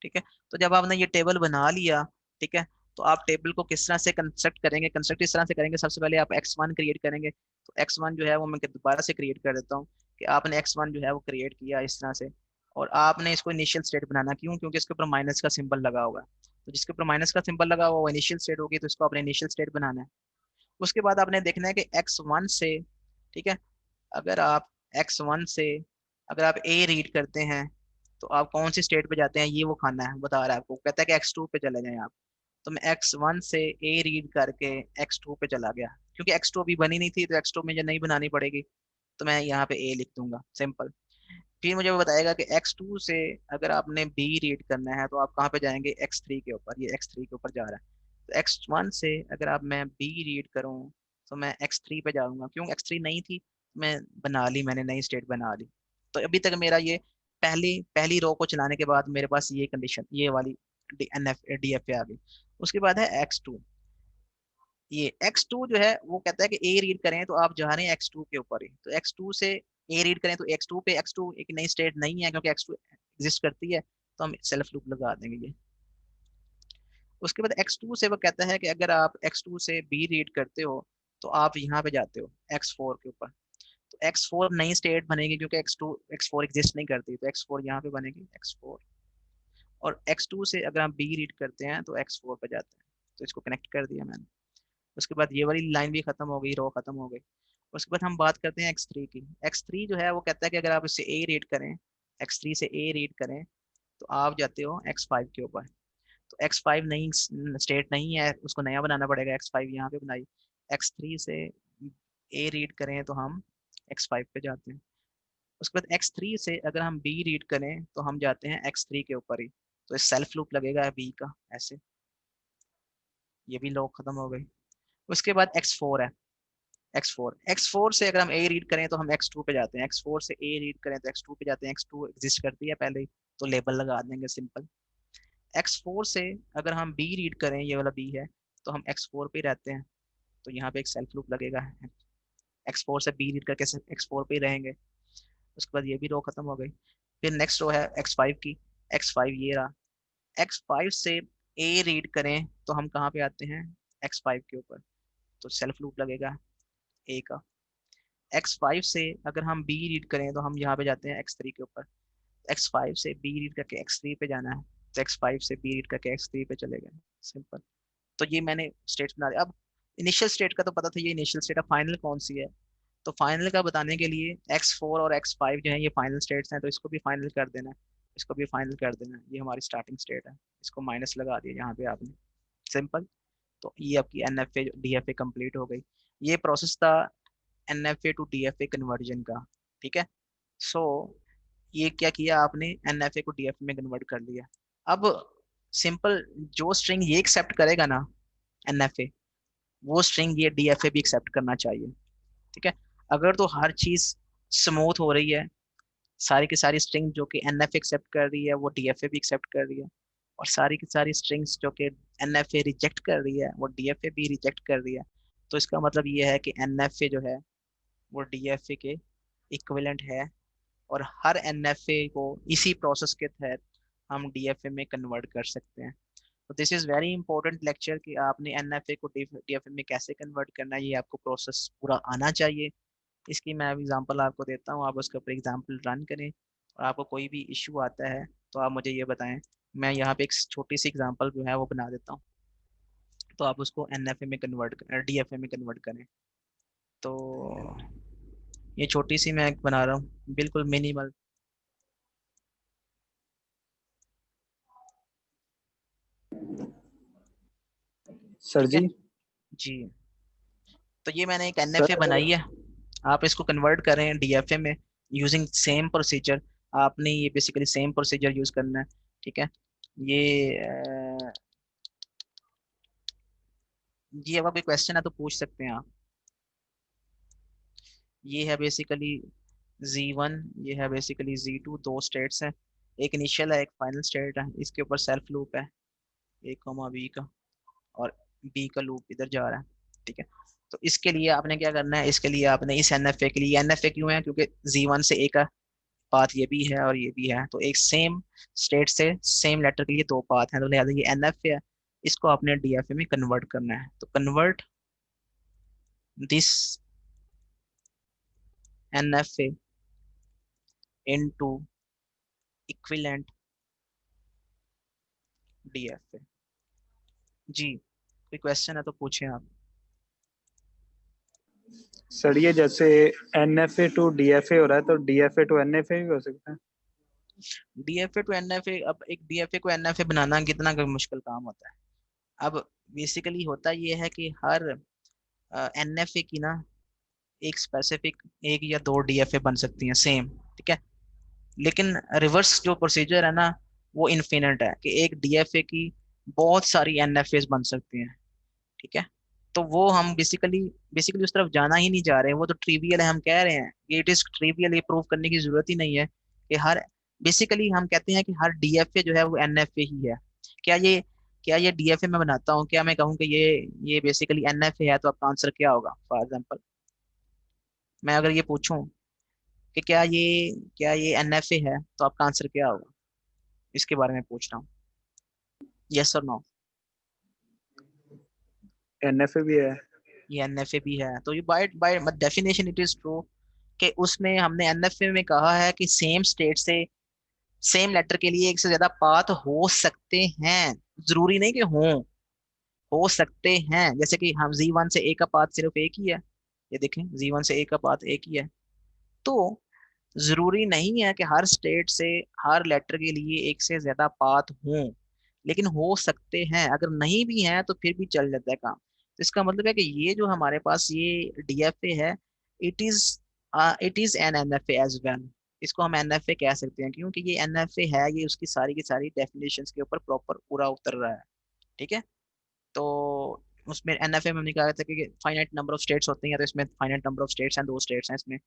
ठीक है। तो जब आपने ये टेबल बना लिया, ठीक है, तो आप टेबल को किस तरह से कंस्ट्रक्ट करेंगे? कंस्ट्रक्ट इस तरह से करेंगे, सबसे पहले आप X1 क्रिएट करेंगे। तो X1 जो है वो मैं दोबारा से क्रिएट कर देता हूँ कि आपने X1 जो है वो क्रिएट किया इस तरह से। और आपने इसको इनिशियल स्टेट बनाना। क्यों? क्योंकि इसके ऊपर माइनस का सिंबल लगा हुआ है। तो जिसके ऊपर माइनस का सिंबल लगा हुआ वो इनिशियल स्टेट होगी, तो इसको आपने इनिशियल स्टेट बनाना है। उसके बाद आपने देखना है कि X1 से, ठीक है, अगर आप X1 से अगर आप ए रीड करते हैं तो आप कौन सी स्टेट पे जाते हैं, ये वो खाना है, बता रहा है आपको, कहता है कि x2 पे चले जाएं आप। तो मैं x1 से ए रीड करके x2 पे चला गया, क्योंकि x2 अभी बनी नहीं थी तो x2 मुझे नहीं बनानी पड़ेगी, तो मैं यहाँ पे ए लिख दूंगा, सिंपल। फिर मुझे वो बताएगा कि x2 से अगर आपने b रीड करना है तो आप कहाँ पे जाएंगे, x3 के ऊपर, ये x3 के ऊपर जा रहा है। तो x1 से अगर आप मैं b रीड करूँ तो मैं x3 पे जाऊंगा, क्यों x3 नहीं थी, मैं बना ली, मैंने नई स्टेट बना ली। तो अभी तक मेरा ये पहली पहली रो को चलाने के बाद मेरे पास ये कंडीशन, ये वाली डी एफ ए आ गई। उसके बाद है x2। ये x2 जो है वो कहता है कि ए रीड करें तो आप जा रहे हैं x2 के ऊपर ही, तो x2 से ए रीड करें तो x2 पे, x2 एक नई स्टेट नहीं है क्योंकि x2 एग्जिस्ट करती है, तो हम सेल्फ लूप लगा देंगे ये। उसके बाद x2 से वो कहता है कि अगर आप x2 से b रीड करते हो तो आप यहाँ पे जाते हो x4 के ऊपर, तो x4 नई स्टेट बनेगी क्योंकि x4 एग्जिस्ट नहीं करती, तो x4 यहाँ पे बनेगी x4। और x2 से अगर हम b रीड करते हैं तो x4 पे जाते हैं, तो इसको कनेक्ट कर दिया मैंने। उसके बाद ये वाली लाइन भी खत्म हो गई, रो खत्म हो गई। उसके बाद हम बात करते हैं x3 की। x3 जो है वो कहता है कि अगर आप इससे a रीड करें, x3 से a रीड करें तो आप जाते हो x5 के ऊपर। तो x5 नई स्टेट नहीं है, उसको नया बनाना पड़ेगा, x5 यहाँ पे बनाई। x3 से a रीड करें तो हम x5 पे जाते हैं। उसके बाद x3 से अगर हम b रीड करें तो हम जाते हैं x3 के ऊपर ही, तो सेल्फ लूप लगेगा b का ऐसे। ये भी लॉग खत्म हो गई। उसके बाद x4 है, x4 से अगर हम a रीड करें तो हम x2 पे जाते हैं, x4 से a रीड करें तो x2 पे जाते हैं, x2 एग्जिस्ट करती है पहले ही, तो लेबल लगा देंगे सिंपल। x4 से अगर हम b रीड करें, ये वाला b है, तो हम x4 पे ही रहते हैं, तो यहाँ पे एक सेल्फ लूप लगेगा, x4 से b रीड करके x4 पे ही रहेंगे। उसके बाद ये भी रो खत्म हो गई। फिर नेक्स्ट रो है x5 की। x5 ये रहा, x5 से a रीड करें तो हम कहाँ पे आते हैं, x5 के ऊपर, तो सेल्फ लूप लगेगा a का। x5 से अगर हम b रीड करें तो हम यहाँ पे जाते हैं x3 के ऊपर, x5 से b रीड करके x3 पे जाना है, तो x5 से b रीड करके x3 पे चले गए, सिंपल। तो ये मैंने स्टेट्स बना दिया। अब इनिशियल स्टेट का तो पता था, ये इनिशियल स्टेट है, फाइनल कौन सी है, तो फाइनल का बताने के लिए x4 और x5 जो है ये फाइनल स्टेट्स हैं, तो इसको भी फाइनल कर देना है, इसको भी फाइनल कर देना है। ये हमारी स्टार्टिंग स्टेट है, इसको माइनस लगा दिया यहाँ पे आपने, सिंपल। तो ये आपकी N F A D F A complete हो गई। ये प्रोसेस था N F A to D F A conversion का, ठीक है। सो ये क्या किया आपने, एन एफ ए को डी एफ ए में कन्वर्ट कर लिया। अब सिंपल, जो स्ट्रिंग ये एक्सेप्ट करेगा ना एन एफ ए, वो स्ट्रिंग ये डी एफ ए भी एक्सेप्ट करना चाहिए, ठीक है। अगर तो हर चीज स्मूथ हो रही है, सारी की सारी स्ट्रिंग जो कि एन एफ एक्सेप्ट कर रही है वो डी एफ ए भी एक्सेप्ट कर रही है, और सारी की सारी स्ट्रिंग्स जो कि एन एफ ए रिजेक्ट कर रही है वो डी एफ ए भी रिजेक्ट कर रही है, तो इसका मतलब ये है कि एन एफ ए जो है वो डी एफ ए के इक्विवेलेंट है, और हर एन एफ ए को इसी प्रोसेस के तहत हम डी एफ ए में कन्वर्ट कर सकते हैं। तो this is very important lecture कि आपने एन एफ ए को डी एफ ए में कैसे कन्वर्ट करना है, ये आपको प्रोसेस पूरा आना चाहिए। इसकी मैं एग्जांपल आपको देता हूँ, आप उसके ऊपर एग्जांपल रन करें, और आपको कोई भी इशू आता है तो आप मुझे ये बताएं। मैं यहाँ पे एक छोटी सी एग्जांपल जो है वो बना देता हूँ, तो आप उसको एनएफए में कन्वर्ट डीएफए में कन्वर्ट करें। तो ये छोटी सी मैं बना रहा हूँ, बिल्कुल मिनिमल। सर ठीक है जी। जी। तो ये मैंने एक एनएफए सर बनाई है, आप इसको कन्वर्ट करें डीएफए में यूजिंग सेम प्रोसीजर। आपने ये बेसिकली सेम प्रोसीजर यूज करना है, ठीक है। ये जी, अब कोई क्वेश्चन है तो पूछ सकते हैं आप। ये है बेसिकली Z1, ये है बेसिकली Z2, दो स्टेट्स हैं, एक इनिशियल है एक फाइनल स्टेट है, इसके ऊपर सेल्फ लूप है ए कॉमा बी का, और बी का लूप इधर जा रहा है, ठीक है। तो इसके लिए आपने क्या करना है, इसके लिए आपने इस एन एफ ए के लिए, एन एफ ए क्यों है, क्योंकि Z1 से ए का पाथ ये भी है और ये भी है, तो एक सेम स्टेट से सेम लेटर के लिए दो पाथ हैं, तो लिहाजा ये एन एफ ए है, इसको आपने डी एफ ए में कन्वर्ट करना है। तो convert this N F A into equivalent D F A. जी, कोई क्वेश्चन है तो पूछें आप। सर ये जैसे NFA टू DFA हो रहा है तो DFA टू NFA भी हो सकता है। डीएफए टू एनएफए, अब एक डीएफए को एनएफए बनाना कितना का मुश्किल काम होता है। अब बेसिकली होता ये है कि हर एनएफए की ना एक स्पेसिफिक एक या दो डीएफए बन सकती हैं सेम, ठीक है। लेकिन रिवर्स जो प्रोसीजर है ना वो इनफिनिट है कि एक डीएफए की बहुत सारी एनएफए बन सकती हैं, ठीक है। तो वो हम बेसिकली बेसिकली उस तरफ जाना ही नहीं जा रहे हैं, वो तो ट्रिवियल है। हम कह रहे हैं कि इट इज ट्रिवियल, ये प्रूव करने की जरूरत ही नहीं है कि हर बेसिकली हम कहते हैं कि हर डीएफए जो है वो एनएफए ही है। क्या ये क्या ये डीएफए में बनाता हूँ, क्या मैं कहूँ कि ये बेसिकली एनएफए है, तो आपका आंसर क्या होगा? फॉर एग्जांपल मैं अगर ये पूछूं कि क्या ये एनएफए है, तो आपका आंसर क्या होगा? इसके बारे में पूछ रहा हूँ, यस और नो। NFA भी है। ये एनएफए भी है, तो ये by by definition it is true कि उसमें हमने एनएफए में कहा है कि सेम स्टेट से सेम लेटर के लिए एक से ज्यादा पाथ हो सकते हैं, जरूरी नहीं कि हो सकते हैं। जैसे कि हम Z1 से A का पाथ सिर्फ एक ही है, ये देखें Z1 से A का पाथ एक ही है। तो जरूरी नहीं है कि हर स्टेट से हर लेटर के लिए एक से ज्यादा पाथ हों, लेकिन हो सकते हैं। अगर नहीं भी हैं तो फिर भी चल जाता है काम। तो इसका मतलब है कि ये जो हमारे पास ये डीएफए है, it is it is an NFA as well. इसको हम एनएफए कह सकते हैं क्योंकि ये एनएफए है, ये उसकी सारी की सारी डेफिनेशंस के ऊपर प्रॉपर पूरा उतर रहा है, ठीक है। तो उसमें एनएफए में हमने कहा था कि फाइनाइट नंबर ऑफ स्टेट्स होती हैं, तो इसमें फाइनाइट नंबर ऑफ स्टेट्स हैं, दो स्टेट्स हैं इसमें।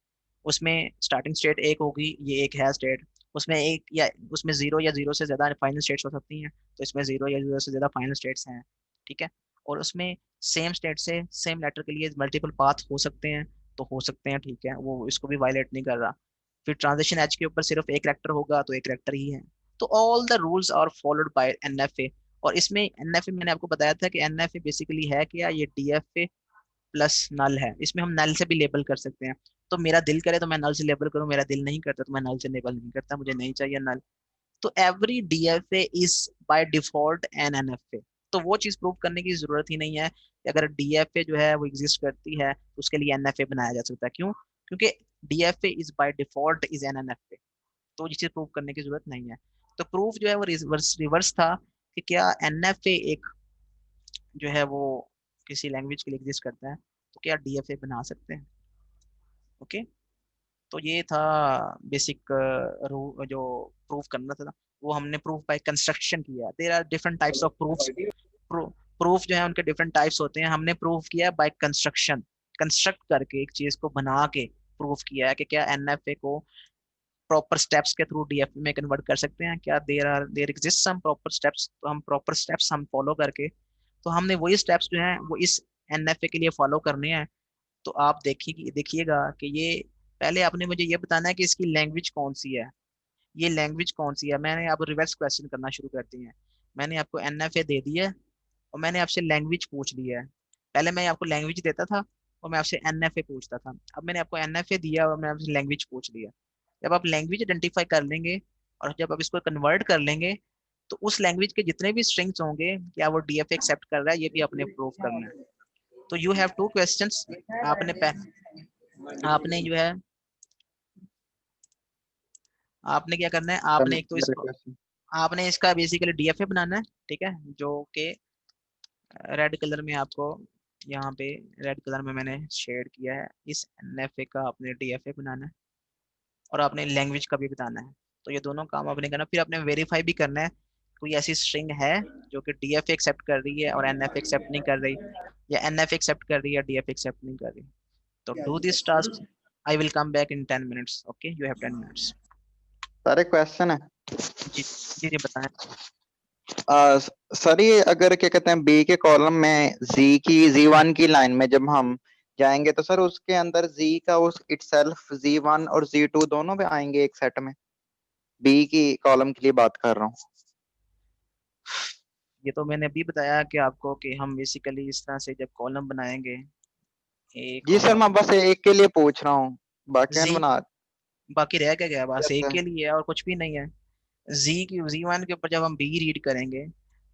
उसमें स्टार्टिंग स्टेट एक होगी, ये एक है स्टेट। उसमें एक या उसमें जीरो या जीरो से ज्यादा फाइनल स्टेट्स हो सकती हैं, तो इसमें जीरो या जीरो से ज्यादा फाइनल स्टेट्स हैं, ठीक है। और उसमें सेम स्टेट से सेम लेटर के लिए मल्टीपल पाथ हो सकते हैं, तो हो सकते हैं, ठीक है, वो इसको भी वायलेट नहीं कर रहा। फिर ट्रांजिशन एज के ऊपर सिर्फ एक करेक्टर होगा, तो एक करेक्टर ही है। तो all the rules are followed by NFA. और इसमें एनएफए मैंने आपको बताया था कि एनएफए बेसिकली है क्या, ये डीएफए प्लस नल है। इसमें हम नल से भी लेबल कर सकते हैं। तो मेरा दिल करे तो मैं नल से लेबल करूं, मेरा दिल नहीं करता तो मैं नल से लेबल नहीं करता, मुझे नहीं चाहिए नल। तो every DFA is by default an NFA. तो वो चीज प्रूव करने की जरूरत ही नहीं है कि अगर डीएफए जो है वो एग्जिस्ट करती है तो उसके लिए एनएफए बनाया जा सकता है। क्यों? क्योंकि DFA is by default is an NFA. तो ये चीज प्रूव करने की जरूरत नहीं है। तो प्रूफ जो है वो रिवर्स था कि क्या एनएफए एक जो है वो किसी लैंग्वेज के लिए एग्जिस्ट करता है, तो क्या डीएफए बना सकते हैं। ओके, तो ये था बेसिक जो प्रूफ करना था, वो हमने प्रूफ बाय कंस्ट्रक्शन किया। There are different types of proofs. Proof जो है उनके डिफरेंट टाइप्स होते हैं। हमने प्रूफ किया बाय कंस्ट्रक्शन, कंस्ट्रक्ट करके एक चीज को बना के प्रूफ किया है कि क्या एनएफए को प्रॉपर स्टेप्स के थ्रू डीएफए में कन्वर्ट कर सकते हैं, क्या there exist some proper steps. तो हम प्रॉपर स्टेप्स हम फॉलो करके, तो हमने वही स्टेप्स जो हैं वो इस एनएफए के लिए फॉलो करने हैं। तो आप देखिएगा कि ये पहले आपने मुझे ये बताना है कि इसकी लैंग्वेज कौन सी है, ये लैंग्वेज कौन सी है। मैंने आप रिवर्स क्वेश्चन करना शुरू कर दिए हैं। मैंने आपको एनएफए दे दिया है और मैंने आपसे लैंग्वेज पूछ लिया है। पहले मैं आपको लैंग्वेज देता था और मैं आपसे एनएफए पूछता था। अब मैंने आपको एनएफए दिया और मैं आपसे लैंग्वेज पूछ लिया। जब आप लैंग्वेज आइडेंटिफाई कर लेंगे और जब आप इसको कन्वर्ट कर लेंगे, तो उस लैंग्वेज के जितने भी स्ट्रिंग्स होंगे क्या वो डीएफए एक्सेप्ट कर रहा है, ये भी आपने प्रूव करना है। तो यू हैव टू क्वेश्चंस। आपने आपने जो है आपने क्या करना है, आपने एक तो मेरे इसको क्वेश्चन आपने इसका बेसिकली डीएफए बनाना है, ठीक है, जो कि रेड कलर में आपको यहाँ पे रेड कलर में मैंने शेड किया है। इस एनएफए का आपने डीएफए बनाना है और आपने लैंग्वेज का भी बताना है। तो ये दोनों काम आपने करना। फिर आपने वेरीफाई भी करना है कोई ऐसी स्ट्रिंग है जो कि डीएफए एक्सेप्ट कर रही है और एनएफए एक्सेप्ट नहीं कर रही, या एनएफए एक्सेप्ट कर रही है डीएफए एक्सेप्ट नहीं कर रही। तो do this task, I will come back in 10 minutes। Okay, you have 10 minutes। सारे क्वेश्चन है। जी जी जी बताएं। सर ये अगर क्या कहते हैं बी के कॉलम में Z1 की लाइन में जब हम जाएंगे तो सर उसके अंदर Z का उस इटसेल्फ Z1 और Z2 दोनों पे आएंगे एक सेट में। बी की कॉलम के लिए बात कर रहा हूँ। ये तो मैंने अभी बताया कि आपको कि हम बेसिकली इस तरह से जब कॉलम बनाएंगे एक जी और सर मैं बस एक के लिए पूछ रहा हूँ, बाकी जी, बना बाकी रह क्या गया, बस एक जैसे के लिए और कुछ भी नहीं है। Z1 के ऊपर जब हम बी रीड करेंगे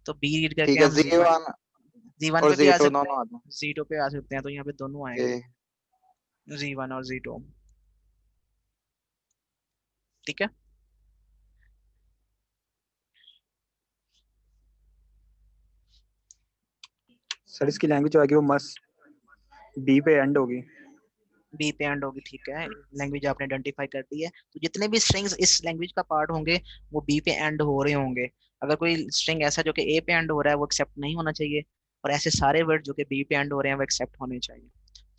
तो बी रीड करके ठीक है हम Z1 Z1 और पे भी आ Z2 सकते हैं, दोनों आ Z2 पे आ सकते हैं, तो यहाँ पे दोनों आएंगे। जाए। Z1 और Z2। ठीक है। सर इसकी लैंग्वेज जो आएगी वो मस्ट बी पे एंड होगी। बी पे एंड होगी, ठीक है, लैंग्वेज आपने आइडेंटिफाई कर दी है। तो जितने भी स्ट्रिंग्स इस लैंग्वेज का पार्ट होंगे वो बी पे एंड हो रहे होंगे। अगर कोई स्ट्रिंग ऐसा जो कि ए पे एंड हो रहा है वो एक्सेप्ट नहीं होना चाहिए, और ऐसे सारे वर्ड जो कि बी पे एंड हो रहे हैं वो एक्सेप्ट होने चाहिए।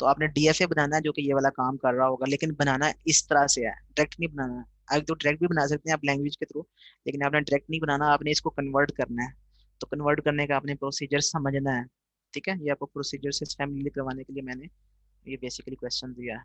तो आपने डीएफए बनाना है जो कि ये वाला काम कर रहा होगा, लेकिन बनाना इस तरह से है, डायरेक्ट नहीं बनाना है। अब तो डायरेक्ट भी बना सकते हैं आप लैंग्वेज के थ्रू, लेकिन आपने डायरेक्ट नहीं बनाना, आपने इसको कन्वर्ट करना है। तो कन्वर्ट करने का आपने प्रोसीजर समझना है। ठीक है, ये आपको प्रोसीजर से फैमिली करवाने के लिए मैंने ये बेसिकली क्वेश्चन दिया है।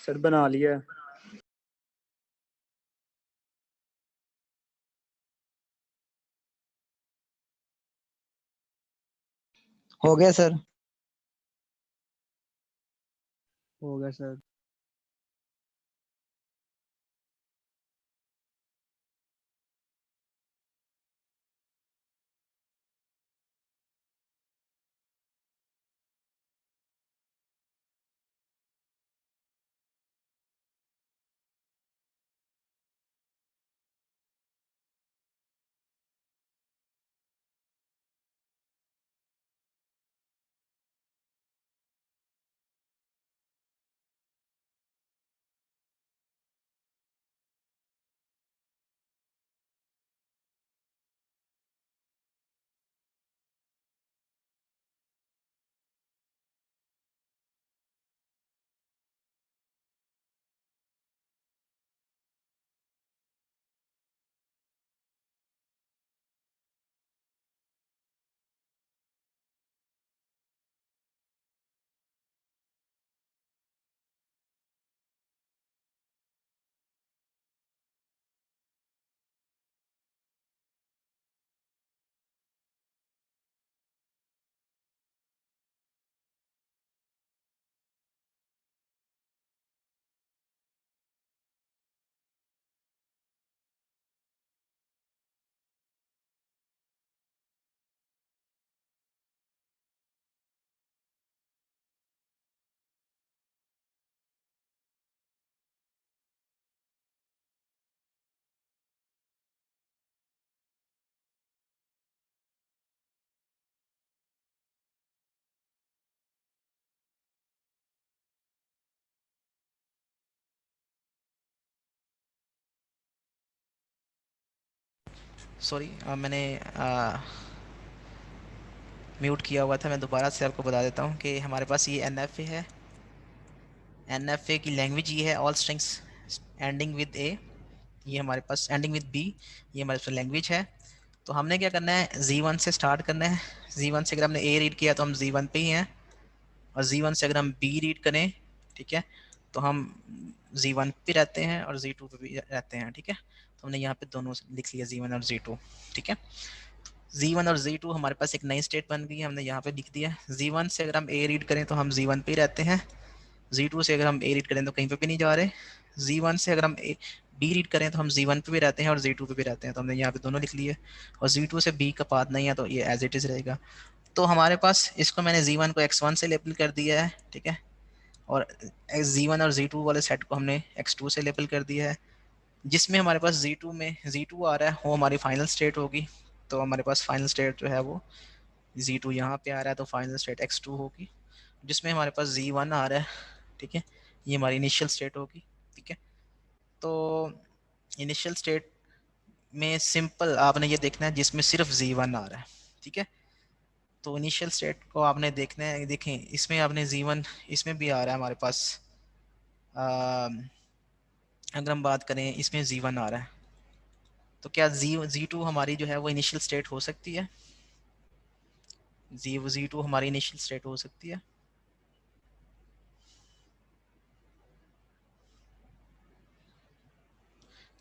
सर बना लिया है। हो गया सर। हो गया सर। सॉरी मैंने म्यूट किया हुआ था। मैं दोबारा से आपको बता देता हूँ कि हमारे पास ये NFA है। NFA की लैंग्वेज ये है ऑल स्ट्रिंग्स एंडिंग विद ए, ये हमारे पास एंडिंग विद बी, ये हमारे पास लैंग्वेज है। तो हमने क्या करना है, Z1 से स्टार्ट करना है। Z1 से अगर हमने A रीड किया तो हम Z1 पे ही हैं, और Z1 से अगर हम B रीड करें, ठीक है, तो हम Z1 पे रहते हैं और Z2 पे भी रहते हैं, ठीक है। तो हमने यहाँ पे दोनों लिख लिया Z1 और Z2, ठीक है। Z1 और Z2 हमारे पास एक नई स्टेट बन गई है, हमने यहाँ पे लिख दिया। Z1 से अगर हम A रीड करें तो हम Z1 पे ही रहते हैं। Z2 से अगर हम A रीड करें तो कहीं पे भी नहीं जा रहे। Z1 से अगर हम B रीड करें तो हम Z1 पे भी रहते हैं और Z2 पे भी रहते हैं, तो हमने यहाँ पे दोनों लिख लिए। और Z2 से B का पाथ नहीं है तो ये एज इट इज़ रहेगा। तो हमारे पास इसको मैंने Z1 को X1 से लेबल कर दिया है, ठीक है, और Z1 और Z2 वाले सेट को हमने X2 से लेबल कर दिया है। जिसमें हमारे पास Z2 में Z2 आ रहा है वो हमारी फाइनल स्टेट होगी। तो हमारे पास फाइनल स्टेट जो है वो Z2 यहाँ पे आ रहा है, तो फाइनल स्टेट X2 होगी। जिसमें हमारे पास Z1 आ रहा है, ठीक है, ये हमारी इनिशियल स्टेट होगी, ठीक है। तो इनिशियल स्टेट में सिंपल आपने ये देखना है जिसमें सिर्फ Z1 आ रहा है, ठीक है। तो इनिशियल स्टेट को आपने देखना है, देखें इसमें आपने Z1 इसमें भी आ रहा है हमारे पास। अगर हम बात करें इसमें Z1 आ रहा है, तो क्या Z2 हमारी जो है वो इनिशियल स्टेट हो सकती है? Z2 हमारी इनिशियल स्टेट हो सकती है?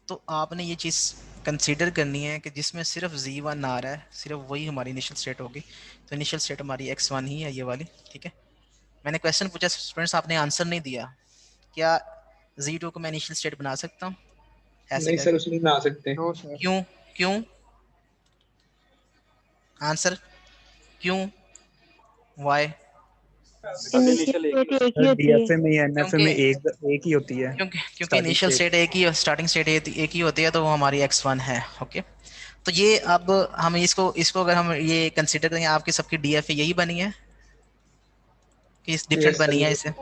तो आपने ये चीज़ कंसीडर करनी है कि जिसमें सिर्फ Z1 आ रहा है, सिर्फ वही हमारी इनिशियल स्टेट होगी। तो इनिशियल स्टेट हमारी X1 ही है, ये वाली, ठीक है। मैंने क्वेश्चन पूछा स्टूडेंट्स, आपने आंसर नहीं दिया। क्या Z2 को मैं इनिशियल स्टेट बना सकता हूँ ऐसे नहीं सर, करके? उसमें ना आ सकते। नो सर, क्यों? क्यों? आंसर क्यों? वाई? इनिशियल स्टेट एक ही होती है। डीएफए में या एनएफए क्योंकि में एक ही होती है क्योंकि स्टार्टिंग इनिशियल स्टेट। स्टेट एक ही, स्टार्टिंग स्टेट एक ही होती है, तो वो हमारी X1 है, ओके। तो ये अब हम इसको इसको अगर हम ये कंसिडर करें, आपकी सबकी DFA यही बनी है कि डिफरेंट यस सर, बनी है ये इससे?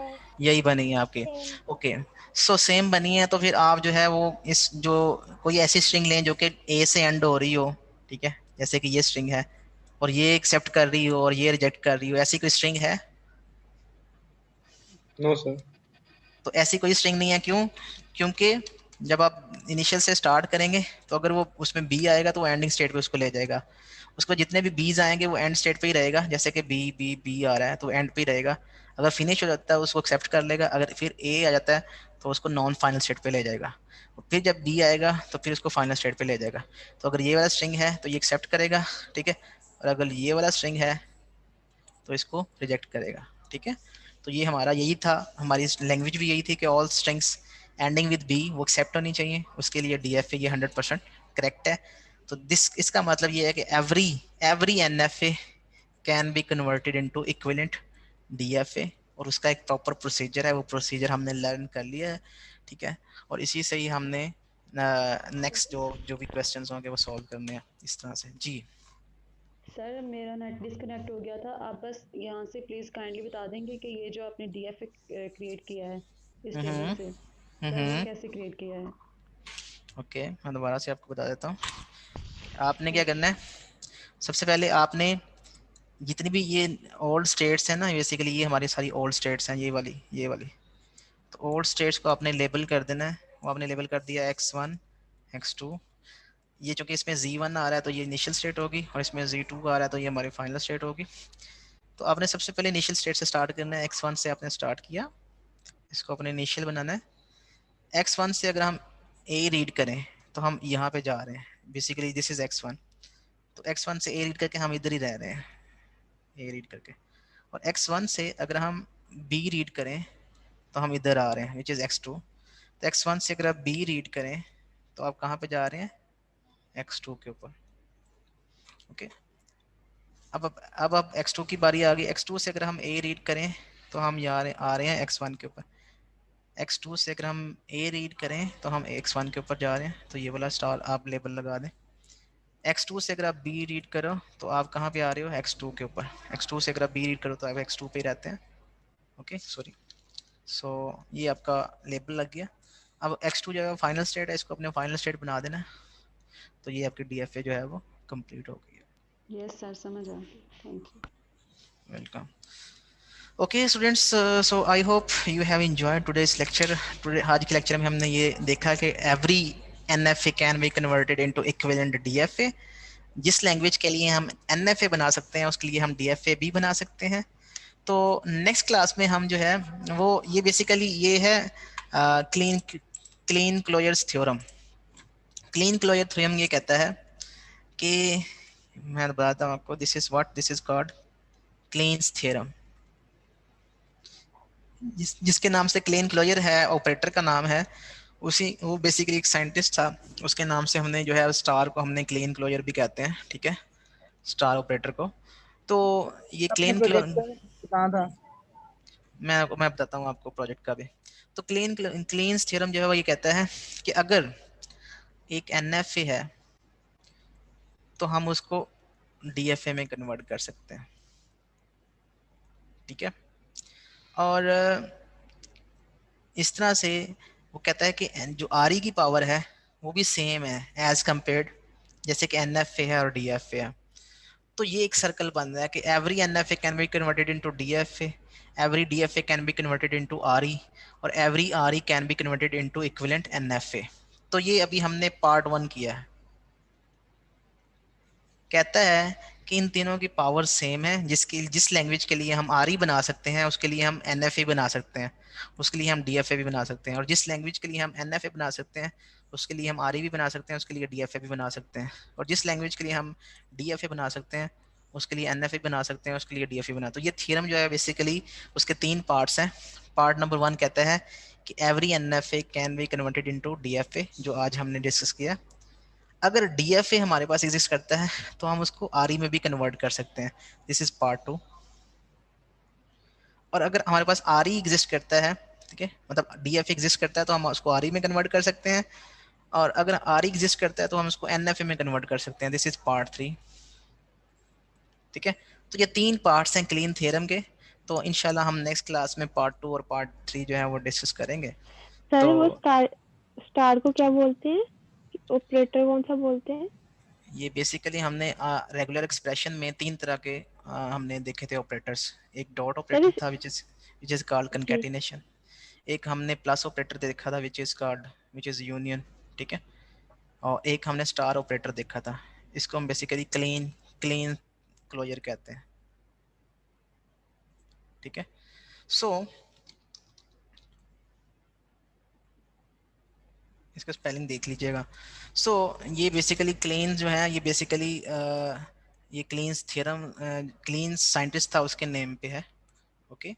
यही बनी है आपकी, ओके। सो सेम बनी है, तो फिर आप जो है वो इस जो कोई ऐसी स्ट्रिंग लें जो कि A से एंड हो रही हो, ठीक है, जैसे कि ये स्ट्रिंग है और ये एक्सेप्ट कर रही हो और ये रिजेक्ट कर रही हो, ऐसी कोई स्ट्रिंग है? No sir. तो ऐसी कोई स्ट्रिंग नहीं है, क्यों? क्योंकि जब आप इनिशियल से स्टार्ट करेंगे तो अगर वो उसमें बी आएगा तो वो एंडिंग स्टेट पे उसको ले जाएगा। उसको जितने भी बीज आएंगे वो एंड स्टेट पे ही रहेगा, जैसे कि बी बी बी आ रहा है तो एंड पे ही रहेगा। अगर फिनिश हो जाता है उसको एक्सेप्ट कर लेगा, अगर फिर ए आ जाता है तो उसको नॉन फाइनल स्टेट पे ले जाएगा। फिर जब बी आएगा तो फिर उसको फाइनल स्टेट पे ले जाएगा। तो अगर ये वाला स्ट्रिंग है तो ये एक्सेप्ट करेगा, ठीक है, और अगर ये वाला स्ट्रिंग है तो इसको रिजेक्ट करेगा, ठीक है। तो ये हमारा यही था, हमारी लैंग्वेज भी यही थी कि all strings ending with B वो एक्सेप्ट होनी चाहिए। उसके लिए DFA ये 100% करेक्ट है। तो दिस इसका मतलब ये है कि every NFA can be converted into equivalent DFA, और उसका एक प्रॉपर प्रोसीजर है, वो प्रोसीजर हमने लर्न कर लिया है, ठीक है। और इसी से ही हमने नेक्स्ट जो भी क्वेश्चंस होंगे वो सॉल्व करने हैं इस तरह से। जी सर मेरा नेट डिस्कनेक्ट हो गया था, आप बस यहाँ से प्लीज काइंडली बता देंगे कि ये जो आपने DFA क्रिएट किया है इस टेबल से, सर वो कैसे क्रिएट किया है? ओके, मैं दोबारा से आपको बता देता हूँ। आपने क्या करना है, सबसे पहले आपने जितनी भी ये ओल्ड स्टेट्स हैं ना, बेसिकली ये हमारी सारी ओल्ड स्टेट्स हैं, ये वाली। तो ओल्ड स्टेट्स को आपने लेबल कर देना है। वो आपने लेबल कर दिया X1 X2। ये चूंकि इसमें Z1 आ रहा है तो ये इनिशियल स्टेट होगी, और इसमें Z2 आ रहा है तो ये हमारी फाइनल स्टेट होगी। तो आपने सबसे पहले इनिशियल स्टेट से स्टार्ट करना है। X1 से आपने स्टार्ट किया, इसको अपने इनिशियल बनाना है। X1 से अगर हम A रीड करें तो हम यहाँ पे जा रहे हैं, बेसिकली दिस इज X1। तो X1 से A रीड करके हम इधर ही रह रहे हैं, A रीड करके। और X1 से अगर हम B रीड करें तो हम इधर आ रहे हैं, विच इज़ X2। तो X1 से अगर आप B रीड करें तो आप कहाँ पे जा रहे हैं? X2 के ऊपर, ओके। अब X2 की बारी आ गई। X2 से अगर हम A रीड करें तो हम आ रहे हैं X1 के ऊपर। X2 से अगर हम A रीड करें तो हम X1 के ऊपर जा रहे हैं, तो ये वाला स्टार आप लेबल लगा दें। X2 से अगर आप B रीड करो तो आप कहाँ पे आ रहे हो? X2 के ऊपर। X2 से अगर आप B रीड करो तो आप X2 पे ही रहते हैं, ओके, सॉरी। सो ये आपका लेबल लग गया। अब X2 जो है फाइनल स्टेट है, इसको अपने फाइनल स्टेट बना देना है। तो ये आपकी DFA जो है वो कंप्लीट हो गई है। यस सर, समझ आ, thank you. Welcome. Okay students, so I hope you have enjoyed today's lecture. Today आज के लेक्चर में हमने ये देखा कि every NFA can be converted into equivalent DFA। जिस लैंग्वेज के लिए हम NFA बना सकते हैं उसके लिए हम DFA भी बना सकते हैं। तो नेक्स्ट क्लास में हम जो है वो ये बेसिकली ये है Kleene closures theorem. Kleene closure theorem ये कहता है कि मैं बताता हूँ आपको, this is called Kleene's theorem. जिसके नाम से क्लीन क्लोजर है, ऑपरेटर का नाम है, उसी वो बेसिकली एक साइंटिस्ट था, उसके नाम से हमने जो है स्टार को हमने क्लीन क्लोजर भी कहते हैं, ठीक है, स्टार ऑपरेटर को। तो ये अपने क्लीन प्रोजेक्ट कहाँ था? मैं बताता हूँ आपको प्रोजेक्ट का भी। तो क्लीन्स थ्योरम जो है वो ये कहता है कि अगर एक NFA है तो हम उसको DFA में कन्वर्ट कर सकते हैं, ठीक है। और इस तरह से वो कहता है कि जो RE की पावर है वो भी सेम है एज कम्पेयर्ड जैसे कि NFA है और DFA है। तो ये एक सर्कल बन रहा है कि every NFA can be converted into DFA, every DFA can be converted into RE, और every RE can be converted into equivalent NFA। तो ये अभी हमने पार्ट 1 किया है। कहता है कि इन तीनों की पावर सेम है, जिस लैंग्वेज के लिए हम RE बना सकते हैं उसके लिए हम NFA बना सकते हैं, उसके लिए हम DFA भी बना सकते हैं, और जिस लैंग्वेज के लिए हम NFA बना सकते हैं उसके लिए हम RE भी बना सकते हैं, उसके लिए DFA भी बना सकते हैं, और जिस लैंग्वेज के लिए हम DFA बना सकते हैं उसके लिए NFA बना सकते हैं, उसके लिए DFA बना। तो ये थ्योरम जो है बेसिकली उसके 3 पार्ट्स हैं। पार्ट नंबर 1 कहता है कि every NFA can be converted into DFA, जो आज हमने डिस्कस किया। अगर DFA हमारे पास एग्जिस्ट करता है तो हम उसको RE में भी कन्वर्ट कर सकते हैं, दिस इज पार्ट 2। और अगर हमारे पास RE एग्जिस्ट करता है, ठीक है, मतलब DFA एग्जिस्ट करता है तो हम उसको RE में कन्वर्ट कर सकते हैं, और अगर RE एग्जिस्ट करता है तो हम उसको NFA में कन्वर्ट कर सकते हैं, दिस इज पार्ट 3, ठीक है। तो ये 3 पार्ट्स हैं क्लीन थ्योरम के। तो इंशाल्लाह हम नेक्स्ट क्लास में पार्ट 2 और पार्ट 3 जो है वो डिस्कस करेंगे। सर तो वो स्टार को क्या बोलते हैं? ऑपरेटर कौन सा बोलते हैं? ये बेसिकली हमने रेगुलर एक्सप्रेशन में 3 तरह के हमने देखे थे ऑपरेटर्स। एक डॉट सर ऑपरेटर था which is called ji concatenation. एक हमने प्लस ऑपरेटर देखा था विच इज यूनियन, ठीक है। और एक हमने स्टार ऑपरेटर देखा था, इसको हम बेसिकली क्लीन क्लोजर कहते हैं, ठीक है। सो इसका स्पेलिंग देख लीजिएगा। सो ये बेसिकली क्लीन जो है ये बेसिकली ये क्लीन्स थ्योरम क्लीन साइंटिस्ट था उसके नेम पे है, ओके।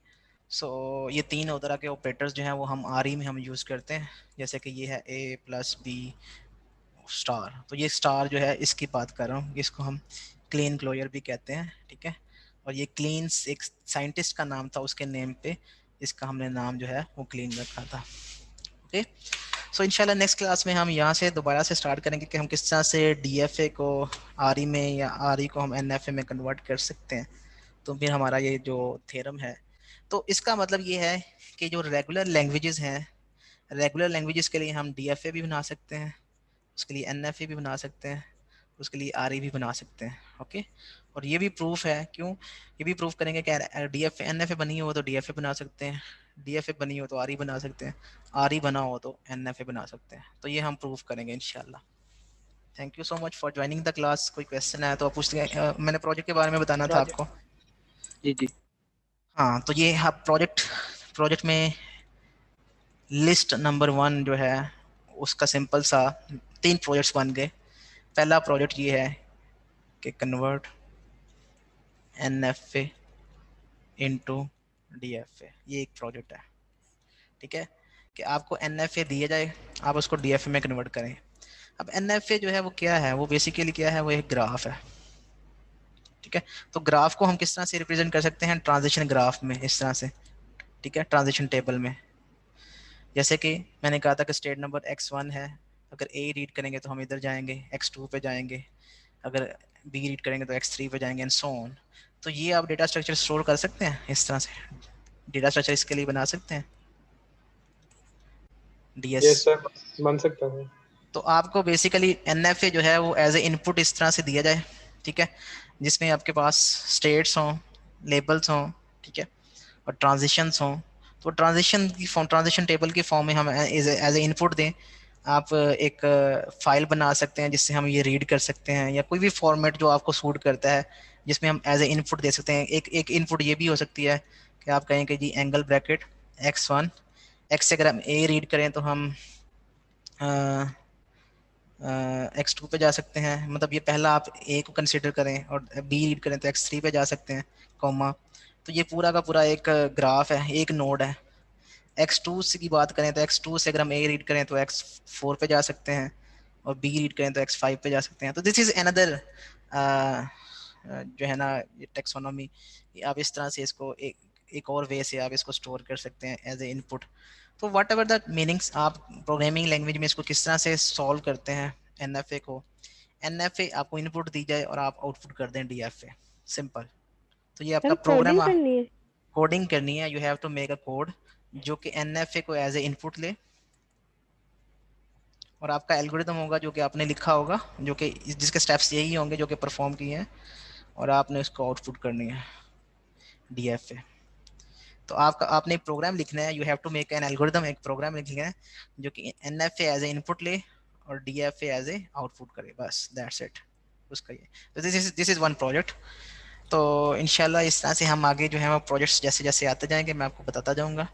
सो ये 3 तरह के ऑपरेटर्स जो हैं वो हम RE में हम यूज़ करते हैं, जैसे कि ये है A+B स्टार। तो ये स्टार जो है इसकी बात कर रहा हूँ, इसको हम क्लीन क्लोजर भी कहते हैं, ठीक है। और ये क्लीन्स एक साइंटिस्ट का नाम था, उसके नेम पे इसका हमने नाम जो है वो क्लीन रखा था, ओके। सो इंशाल्लाह नेक्स्ट क्लास में हम यहाँ से दोबारा से स्टार्ट करेंगे कि हम किस तरह से DFA को RE में या RE को हम NFA में कन्वर्ट कर सकते हैं। तो फिर हमारा ये जो थ्योरम है, तो इसका मतलब ये है कि जो रेगुलर लैंग्वेजेस हैं, रेगुलर लैंग्वेजेस के लिए हम DFA भी बना सकते हैं, उसके लिए NFA भी बना सकते हैं, उसके लिए RE भी बना सकते हैं, ओके। और ये भी प्रूफ है, क्यों, ये भी प्रूफ करेंगे कि DFA NFA बनी हो तो DFA बना सकते हैं, DFA बनी हो तो RE बना सकते हैं, RE बना हो तो NFA बना सकते हैं। तो ये हम प्रूफ करेंगे इंशाल्लाह। Thank you so much for joining the class. कोई क्वेश्चन है तो आप पूछ लें। मैंने प्रोजेक्ट के बारे में बताना था आपको। जी जी। हाँ, तो ये आप प्रोजेक्ट में लिस्ट नंबर 1 जो है उसका सिंपल सा 3 प्रोजेक्ट्स बन गए। पहला प्रोजेक्ट ये है कि कन्वर्ट NFA इनटू DFA, ये एक प्रोजेक्ट है, ठीक है, कि आपको NFA दिया जाए, आप उसको DFA में कन्वर्ट करें। अब NFA जो है वो क्या है, वो बेसिकली क्या है, वो एक ग्राफ है, ठीक है। तो ग्राफ को हम किस तरह से रिप्रेजेंट कर सकते हैं, ट्रांजिशन ग्राफ में, इस तरह से, ठीक है, ट्रांजिशन टेबल में। जैसे कि मैंने कहा था कि स्टेट नंबर X1 है, अगर A रीड करेंगे तो हम इधर जाएंगे, X2 पे जाएंगे, अगर B रीड करेंगे तो X3 पे जाएंगे, एंड सो ऑन। तो ये आप डेटा स्ट्रक्चर स्टोर कर सकते हैं, इस तरह से डेटा स्ट्रक्चर इसके लिए बना सकते हैं, DS। यस सर, बन सकता है। तो आपको बेसिकली NFA जो है वो एज ए इनपुट इस तरह से दिया जाए, ठीक है, जिसमें आपके पास स्टेट्स हों, लेबल्स हों, ठीक है, और ट्रांजिशंस हों। तो ट्रांजिशन की फॉर्म, ट्रांजिशन टेबल की फॉर्म में हम एज ए इनपुट दें। आप एक फाइल बना सकते हैं जिससे हम ये रीड कर सकते हैं, या कोई भी फॉर्मेट जो आपको सूट करता है जिसमें हम एज ए इनपुट दे सकते हैं। एक इनपुट ये भी हो सकती है कि आप कहें कि जी एंगल ब्रैकेट x1, x से अगर हम a रीड करें तो हम x2 पे जा सकते हैं, मतलब ये पहला आप a को कंसिडर करें, और b रीड करें तो x3 पे जा सकते हैं, कॉमा। तो ये पूरा का पूरा एक ग्राफ है, एक नोड है। x2 से की बात करें तो x2 से अगर हम a रीड करें तो x4 पे जा सकते हैं, और b रीड करें तो x5 पे जा सकते हैं। तो दिस इज अनदर जो है ना ये टेक्सोनॉमी, आप इस तरह से इसको एक और वे से आप इसको स्टोर कर सकते हैं एज ए इनपुट। तो वट एवर द मीनिंग्स, आप प्रोग्रामिंग लैंग्वेज में इसको किस तरह से सॉल्व करते हैं NFA को। NFA आपको इनपुट दी जाए और आप आउटपुट कर दें DFA, सिंपल। तो ये आपका सर प्रोग्राम, कोडिंग करनी है? कोडिंग करनी है। You have to make a code जो कि NFA को एज ए इनपुट ले, और आपका एल्गोरिदम होगा जो कि आपने लिखा होगा, जो कि जिसके स्टेप्स यही होंगे जो कि परफॉर्म किए हैं, और आपने उसको आउटपुट करनी है DFA। तो आपने एक प्रोग्राम लिखना है, you have to make an algorithm, एक प्रोग्राम लिखना है जो कि NFA एज ए इनपुट ले और DFA एज ए आउटपुट करे, बस दैट्स इट उसका ये। तो दिस इज वन प्रोजेक्ट। तो इंशाल्लाह इस तरह से हम आगे जो है वो प्रोजेक्ट्स जैसे जैसे आते जाएंगे मैं आपको बताता जाऊंगा।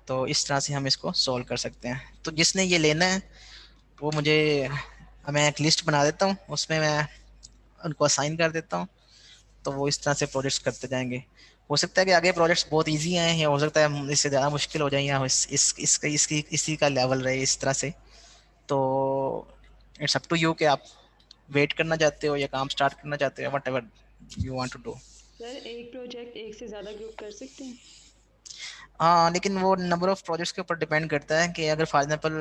तो इस तरह से हम इसको सॉल्व कर सकते हैं। तो जिसने ये लेना है वो मुझे, मैं एक लिस्ट बना देता हूँ, उसमें मैं उनको असाइन कर देता हूँ, तो वो इस तरह से प्रोजेक्ट्स करते जाएंगे। हो सकता है कि आगे प्रोजेक्ट्स बहुत इजी आए, या हो सकता है इससे ज़्यादा मुश्किल हो जाए, या इसी का लेवल रहे इस तरह से। तो इट्स अप टू यू कि आप वेट करना चाहते हो या काम स्टार्ट करना चाहते हो, whatever you want to do. Sir एक प्रोजेक्ट एक से ज़्यादा ग्रुप कर सकते हैं? हाँ, लेकिन वो नंबर ऑफ प्रोजेक्ट्स के ऊपर डिपेंड करता है कि अगर फॉर एग्जांपल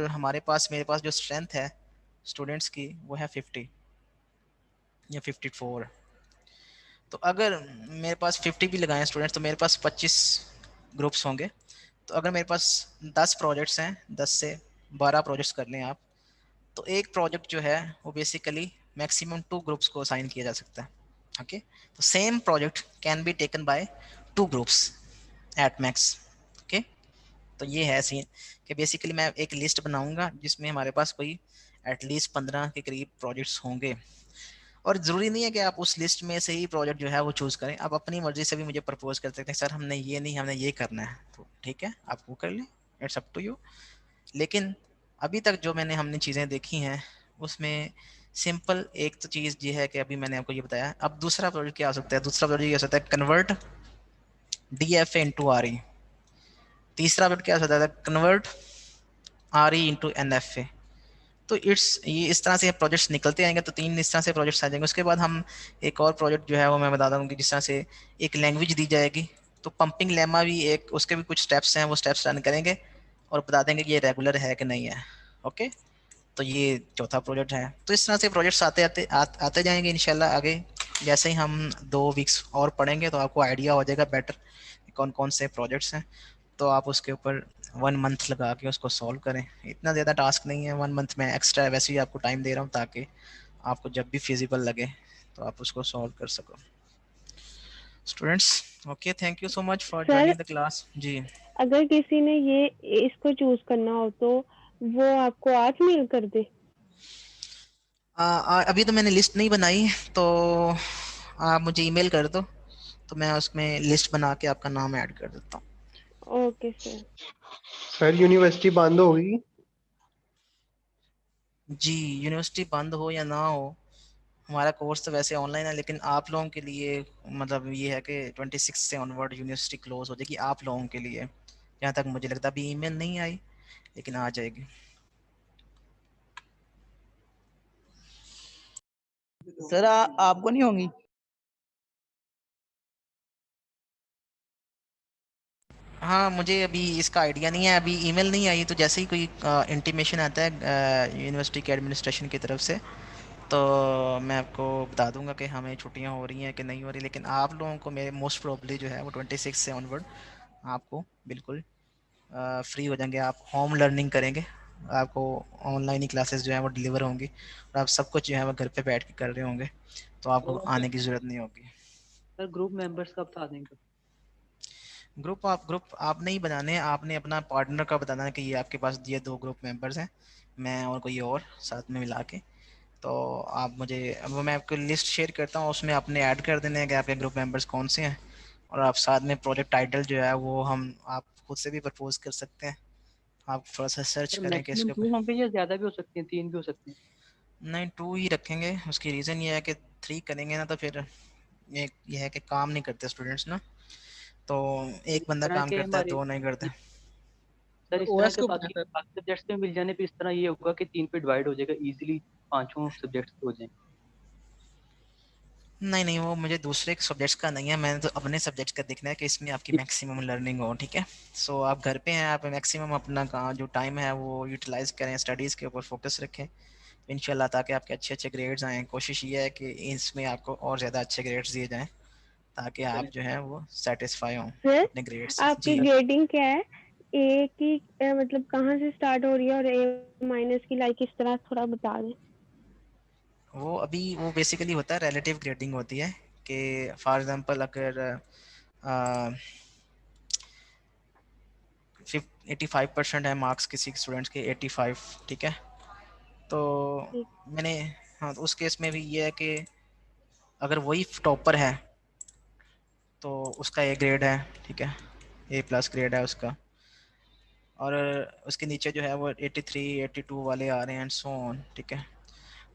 मेरे पास जो स्ट्रेंथ है स्टूडेंट्स की वो है 50 या 54। तो अगर मेरे पास 50 भी लगाए स्टूडेंट्स तो मेरे पास 25 ग्रुप्स होंगे। तो अगर मेरे पास 10 प्रोजेक्ट्स हैं, 10 से 12 प्रोजेक्ट्स कर लें आप, तो एक प्रोजेक्ट जो है वो बेसिकली मैक्सिमम 2 ग्रुप्स को असाइन किया जा सकता है। ओके, तो same project can be taken by 2 groups at max. Okay, तो ये है सीन कि बेसिकली मैं एक लिस्ट बनाऊंगा जिसमें हमारे पास कोई एटलीस्ट 15 के करीब प्रोजेक्ट्स होंगे, और ज़रूरी नहीं है कि आप उस लिस्ट में से ही प्रोजेक्ट जो है वो चूज़ करें। आप अपनी मर्जी से भी मुझे प्रपोज कर सकते हैं, सर हमने ये नहीं, हमने ये करना है, तो ठीक है आप वो कर लें, इट्स अप टू यू। लेकिन अभी तक जो हमने चीज़ें देखी हैं उसमें सिंपल एक तो चीज़ ये है कि अभी मैंने आपको ये बताया। अब दूसरा प्रोजेक्ट क्या हो सकता है? दूसरा प्रोजेक्ट ये हो सकता है कन्वर्ट DFA इंटू RE। तीसरा प्रोजेक्ट क्या हो सकता है? Convert RE into NFA। तो ये इस तरह से प्रोजेक्ट्स निकलते आएंगे। तो 3 इस तरह से प्रोजेक्ट्स आ जाएंगे। उसके बाद हम एक और प्रोजेक्ट जो है वो मैं बताता हूँ कि जिस तरह से एक लैंग्वेज दी जाएगी, तो पंपिंग लेमा भी एक, उसके भी कुछ स्टेप्स हैं, वो स्टेप्स रन करेंगे और बता देंगे कि ये रेगुलर है कि नहीं है। ओके, तो ये चौथा प्रोजेक्ट है। तो इस तरह से प्रोजेक्ट्स आते जाएंगे इंशाल्लाह। आगे जैसे ही हम 2 वीक्स और पढ़ेंगे तो आपको आइडिया हो जाएगा बेटर कौन कौन से प्रोजेक्ट्स हैं। तो आप उसके ऊपर 1 मंथ लगा के उसको सॉल्व करें। इतना ज़्यादा टास्क नहीं है 1 मंथ में, एक्स्ट्रा वैसे ही आपको टाइम दे रहा हूँ ताकि आपको जब भी फिजिबल लगे तो आप उसको सॉल्व कर सको। Students, okay, thank you so much for sir joining the class. जी, अगर किसी ने ये इसको चूज करना हो तो वो आपको आज मेल कर दे? अभी तो मैंने लिस्ट नहीं बनाई, तो आप मुझे ईमेल कर दो तो मैं उसमें लिस्ट बना के आपका नाम ऐड कर देता हूँ। Okay sir. सर यूनिवर्सिटी बंद होगी? जी, यूनिवर्सिटी बंद हो या ना हो, हमारा कोर्स तो वैसे ऑनलाइन है, लेकिन आप लोगों के लिए मतलब ये है कि 26 से ऑनवर्ड यूनिवर्सिटी क्लोज हो जाएगी आप लोगों के लिए। जहाँ तक मुझे लगता है अभी ईमेल नहीं आई, लेकिन आ जाएगी। सर आपको नहीं होंगी? हाँ, मुझे अभी इसका आइडिया नहीं है, अभी ईमेल नहीं आई। तो जैसे ही कोई इंटीमेशन आता है यूनिवर्सिटी के एडमिनिस्ट्रेशन की तरफ से, तो मैं आपको बता दूंगा कि हमें छुट्टियां हो रही हैं कि नहीं हो रही। लेकिन आप लोगों को मेरे मोस्ट प्रोबेबली जो है वो 26 से ऑनवर्ड आपको बिल्कुल फ्री हो जाएंगे। आप होम लर्निंग करेंगे आपको ऑनलाइन ही क्लासेस जो है वो डिलीवर होंगी और आप सब कुछ जो है वो घर पे बैठ के कर रहे होंगे, तो आपको आने की ज़रूरत नहीं होगी। सर ग्रुप मेंबर्स का बता देंगे। ग्रुप आपने ही बनाने हैं, आपने अपना पार्टनर का बताना है कि ये आपके पास ये 2 ग्रुप मेंबर्स हैं, मैं और कोई और साथ में मिला के। तो आप मुझे, अब मैं आपको लिस्ट शेयर करता हूँ, उसमें आपने ऐड कर देने हैं कि आपके ग्रुप मेंबर्स कौन से हैं, और आप साथ में प्रोजेक्ट टाइटल जो है वो हम आप खुद से भी प्रपोज कर सकते हैं। आप थोड़ा सा सर्च सर करें कि मैक्सिमम इसके 2 ऊपर। होंगे या ज्यादा भी हो सकते हैं, 3 भी हो सकते हैं? नहीं, 2 ही रखेंगे। उसकी रीज़न ये है कि 3 करेंगे ना तो फिर ये है कि काम नहीं करते स्टूडेंट्स ना, तो इस एक बंदा तरह काम के करता है, हमारे 2 नहीं करते। सर इस तरह ओएस के के ऊपर है बाकी सर। बाकी सब्जेक्ट्स में मिल जाने पे इस तरह ये होगा कि 3 पे डिवाइड हो जाएगा इजीली, पांचों सब्जेक्ट्स हो जाएंगे। नहीं नहीं, वो मुझे दूसरे सब्जेक्ट्स का नहीं है, मैंने तो अपने सब्जेक्ट्स का देखना है कि इसमें आपकी मैक्सिमम लर्निंग हो। ठीक है, सो आप घर पे हैं, आप मैक्सिमम अपना जो टाइम है वो यूटिलाइज करें, स्टडीज़ के ऊपर फोकस रखें इंशाल्लाह, ताकि आपके अच्छे अच्छे ग्रेड्स आएँ। कोशिश ये है कि इसमें आपको और ज़्यादा अच्छे ग्रेड्स दिए जाएँ ताकि आप जो है वो सेटिस्फाई हों सर अपने ग्रेड से। आपकी जी, ग्रेडिंग क्या है? ए की मतलब कहाँ से स्टार्ट हो रही है, और ए माइनस की लाइक इस तरह थोड़ा बता दें। वो अभी वो बेसिकली होता है रिलेटिव ग्रेडिंग होती है कि फॉर एग्जांपल अगर 85% है मार्क्स किसी स्टूडेंट्स के, 85, ठीक है, तो ठीक। मैंने, हाँ, तो उस केस में भी ये है कि अगर वही टॉपर है तो उसका ए ग्रेड है, ठीक है, A+ ग्रेड है उसका, और उसके नीचे जो है वो 83 82 वाले आ रहे हैं एंड सो ऑन। ठीक है,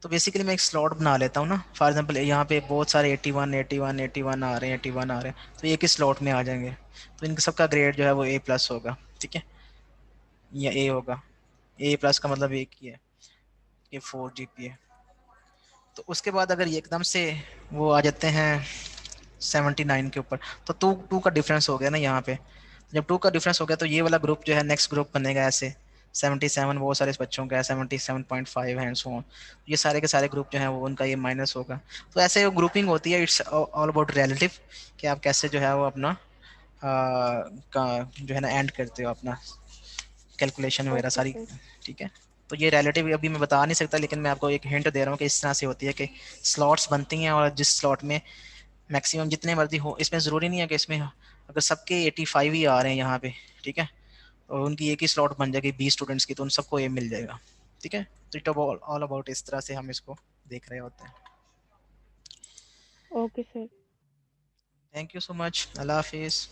तो बेसिकली मैं एक स्लॉट बना लेता हूँ ना, फॉर एग्जांपल यहाँ पे बहुत सारे 81 81 81 आ रहे हैं, 81 आ रहे हैं, तो एक ही स्लॉट में आ जाएंगे, तो इनका सबका ग्रेड जो है वो A+ होगा। ठीक है, या ए होगा, A+ का मतलब एक ही है कि 4 GPA। तो उसके बाद अगर ये एकदम से वो आ जाते हैं 79 के ऊपर, तो टू का डिफरेंस हो गया ना यहाँ पे। जब 2 का डिफरेंस हो गया तो ये वाला ग्रुप जो है नेक्स्ट ग्रुप बनेगा ऐसे 77, वो सारे बच्चों का है 77.5 है एंड सो ऑन, ये सारे के सारे ग्रुप जो है वो उनका ये माइनस होगा। तो ऐसे वो ग्रुपिंग होती है, इट्स ऑल अबाउट रिलेटिव कि आप कैसे जो है वो अपना का जो है ना एंड करते हो अपना कैलकुलेशन वगैरह ओके सारी। सर। ठीक है, तो ये रिलेटिव अभी मैं बता नहीं सकता, लेकिन मैं आपको एक हिंट दे रहा हूँ कि इस तरह से होती है कि स्लॉट्स बनती हैं और जिस स्लॉट में मैक्सिमम जितने मर्जी हो, इसमें ज़रूरी नहीं है कि इसमें अगर सबके 85 ही आ रहे हैं यहाँ पे, ठीक है, और उनकी एक ही स्लॉट बन जाएगी 20 स्टूडेंट्स की, तो उन सबको ए मिल जाएगा। ठीक है, तो इट ऑल अबाउट इस तरह से हम इसको देख रहे होते हैं। Okay sir. Thank you so much, अल्लाह हाफिज़।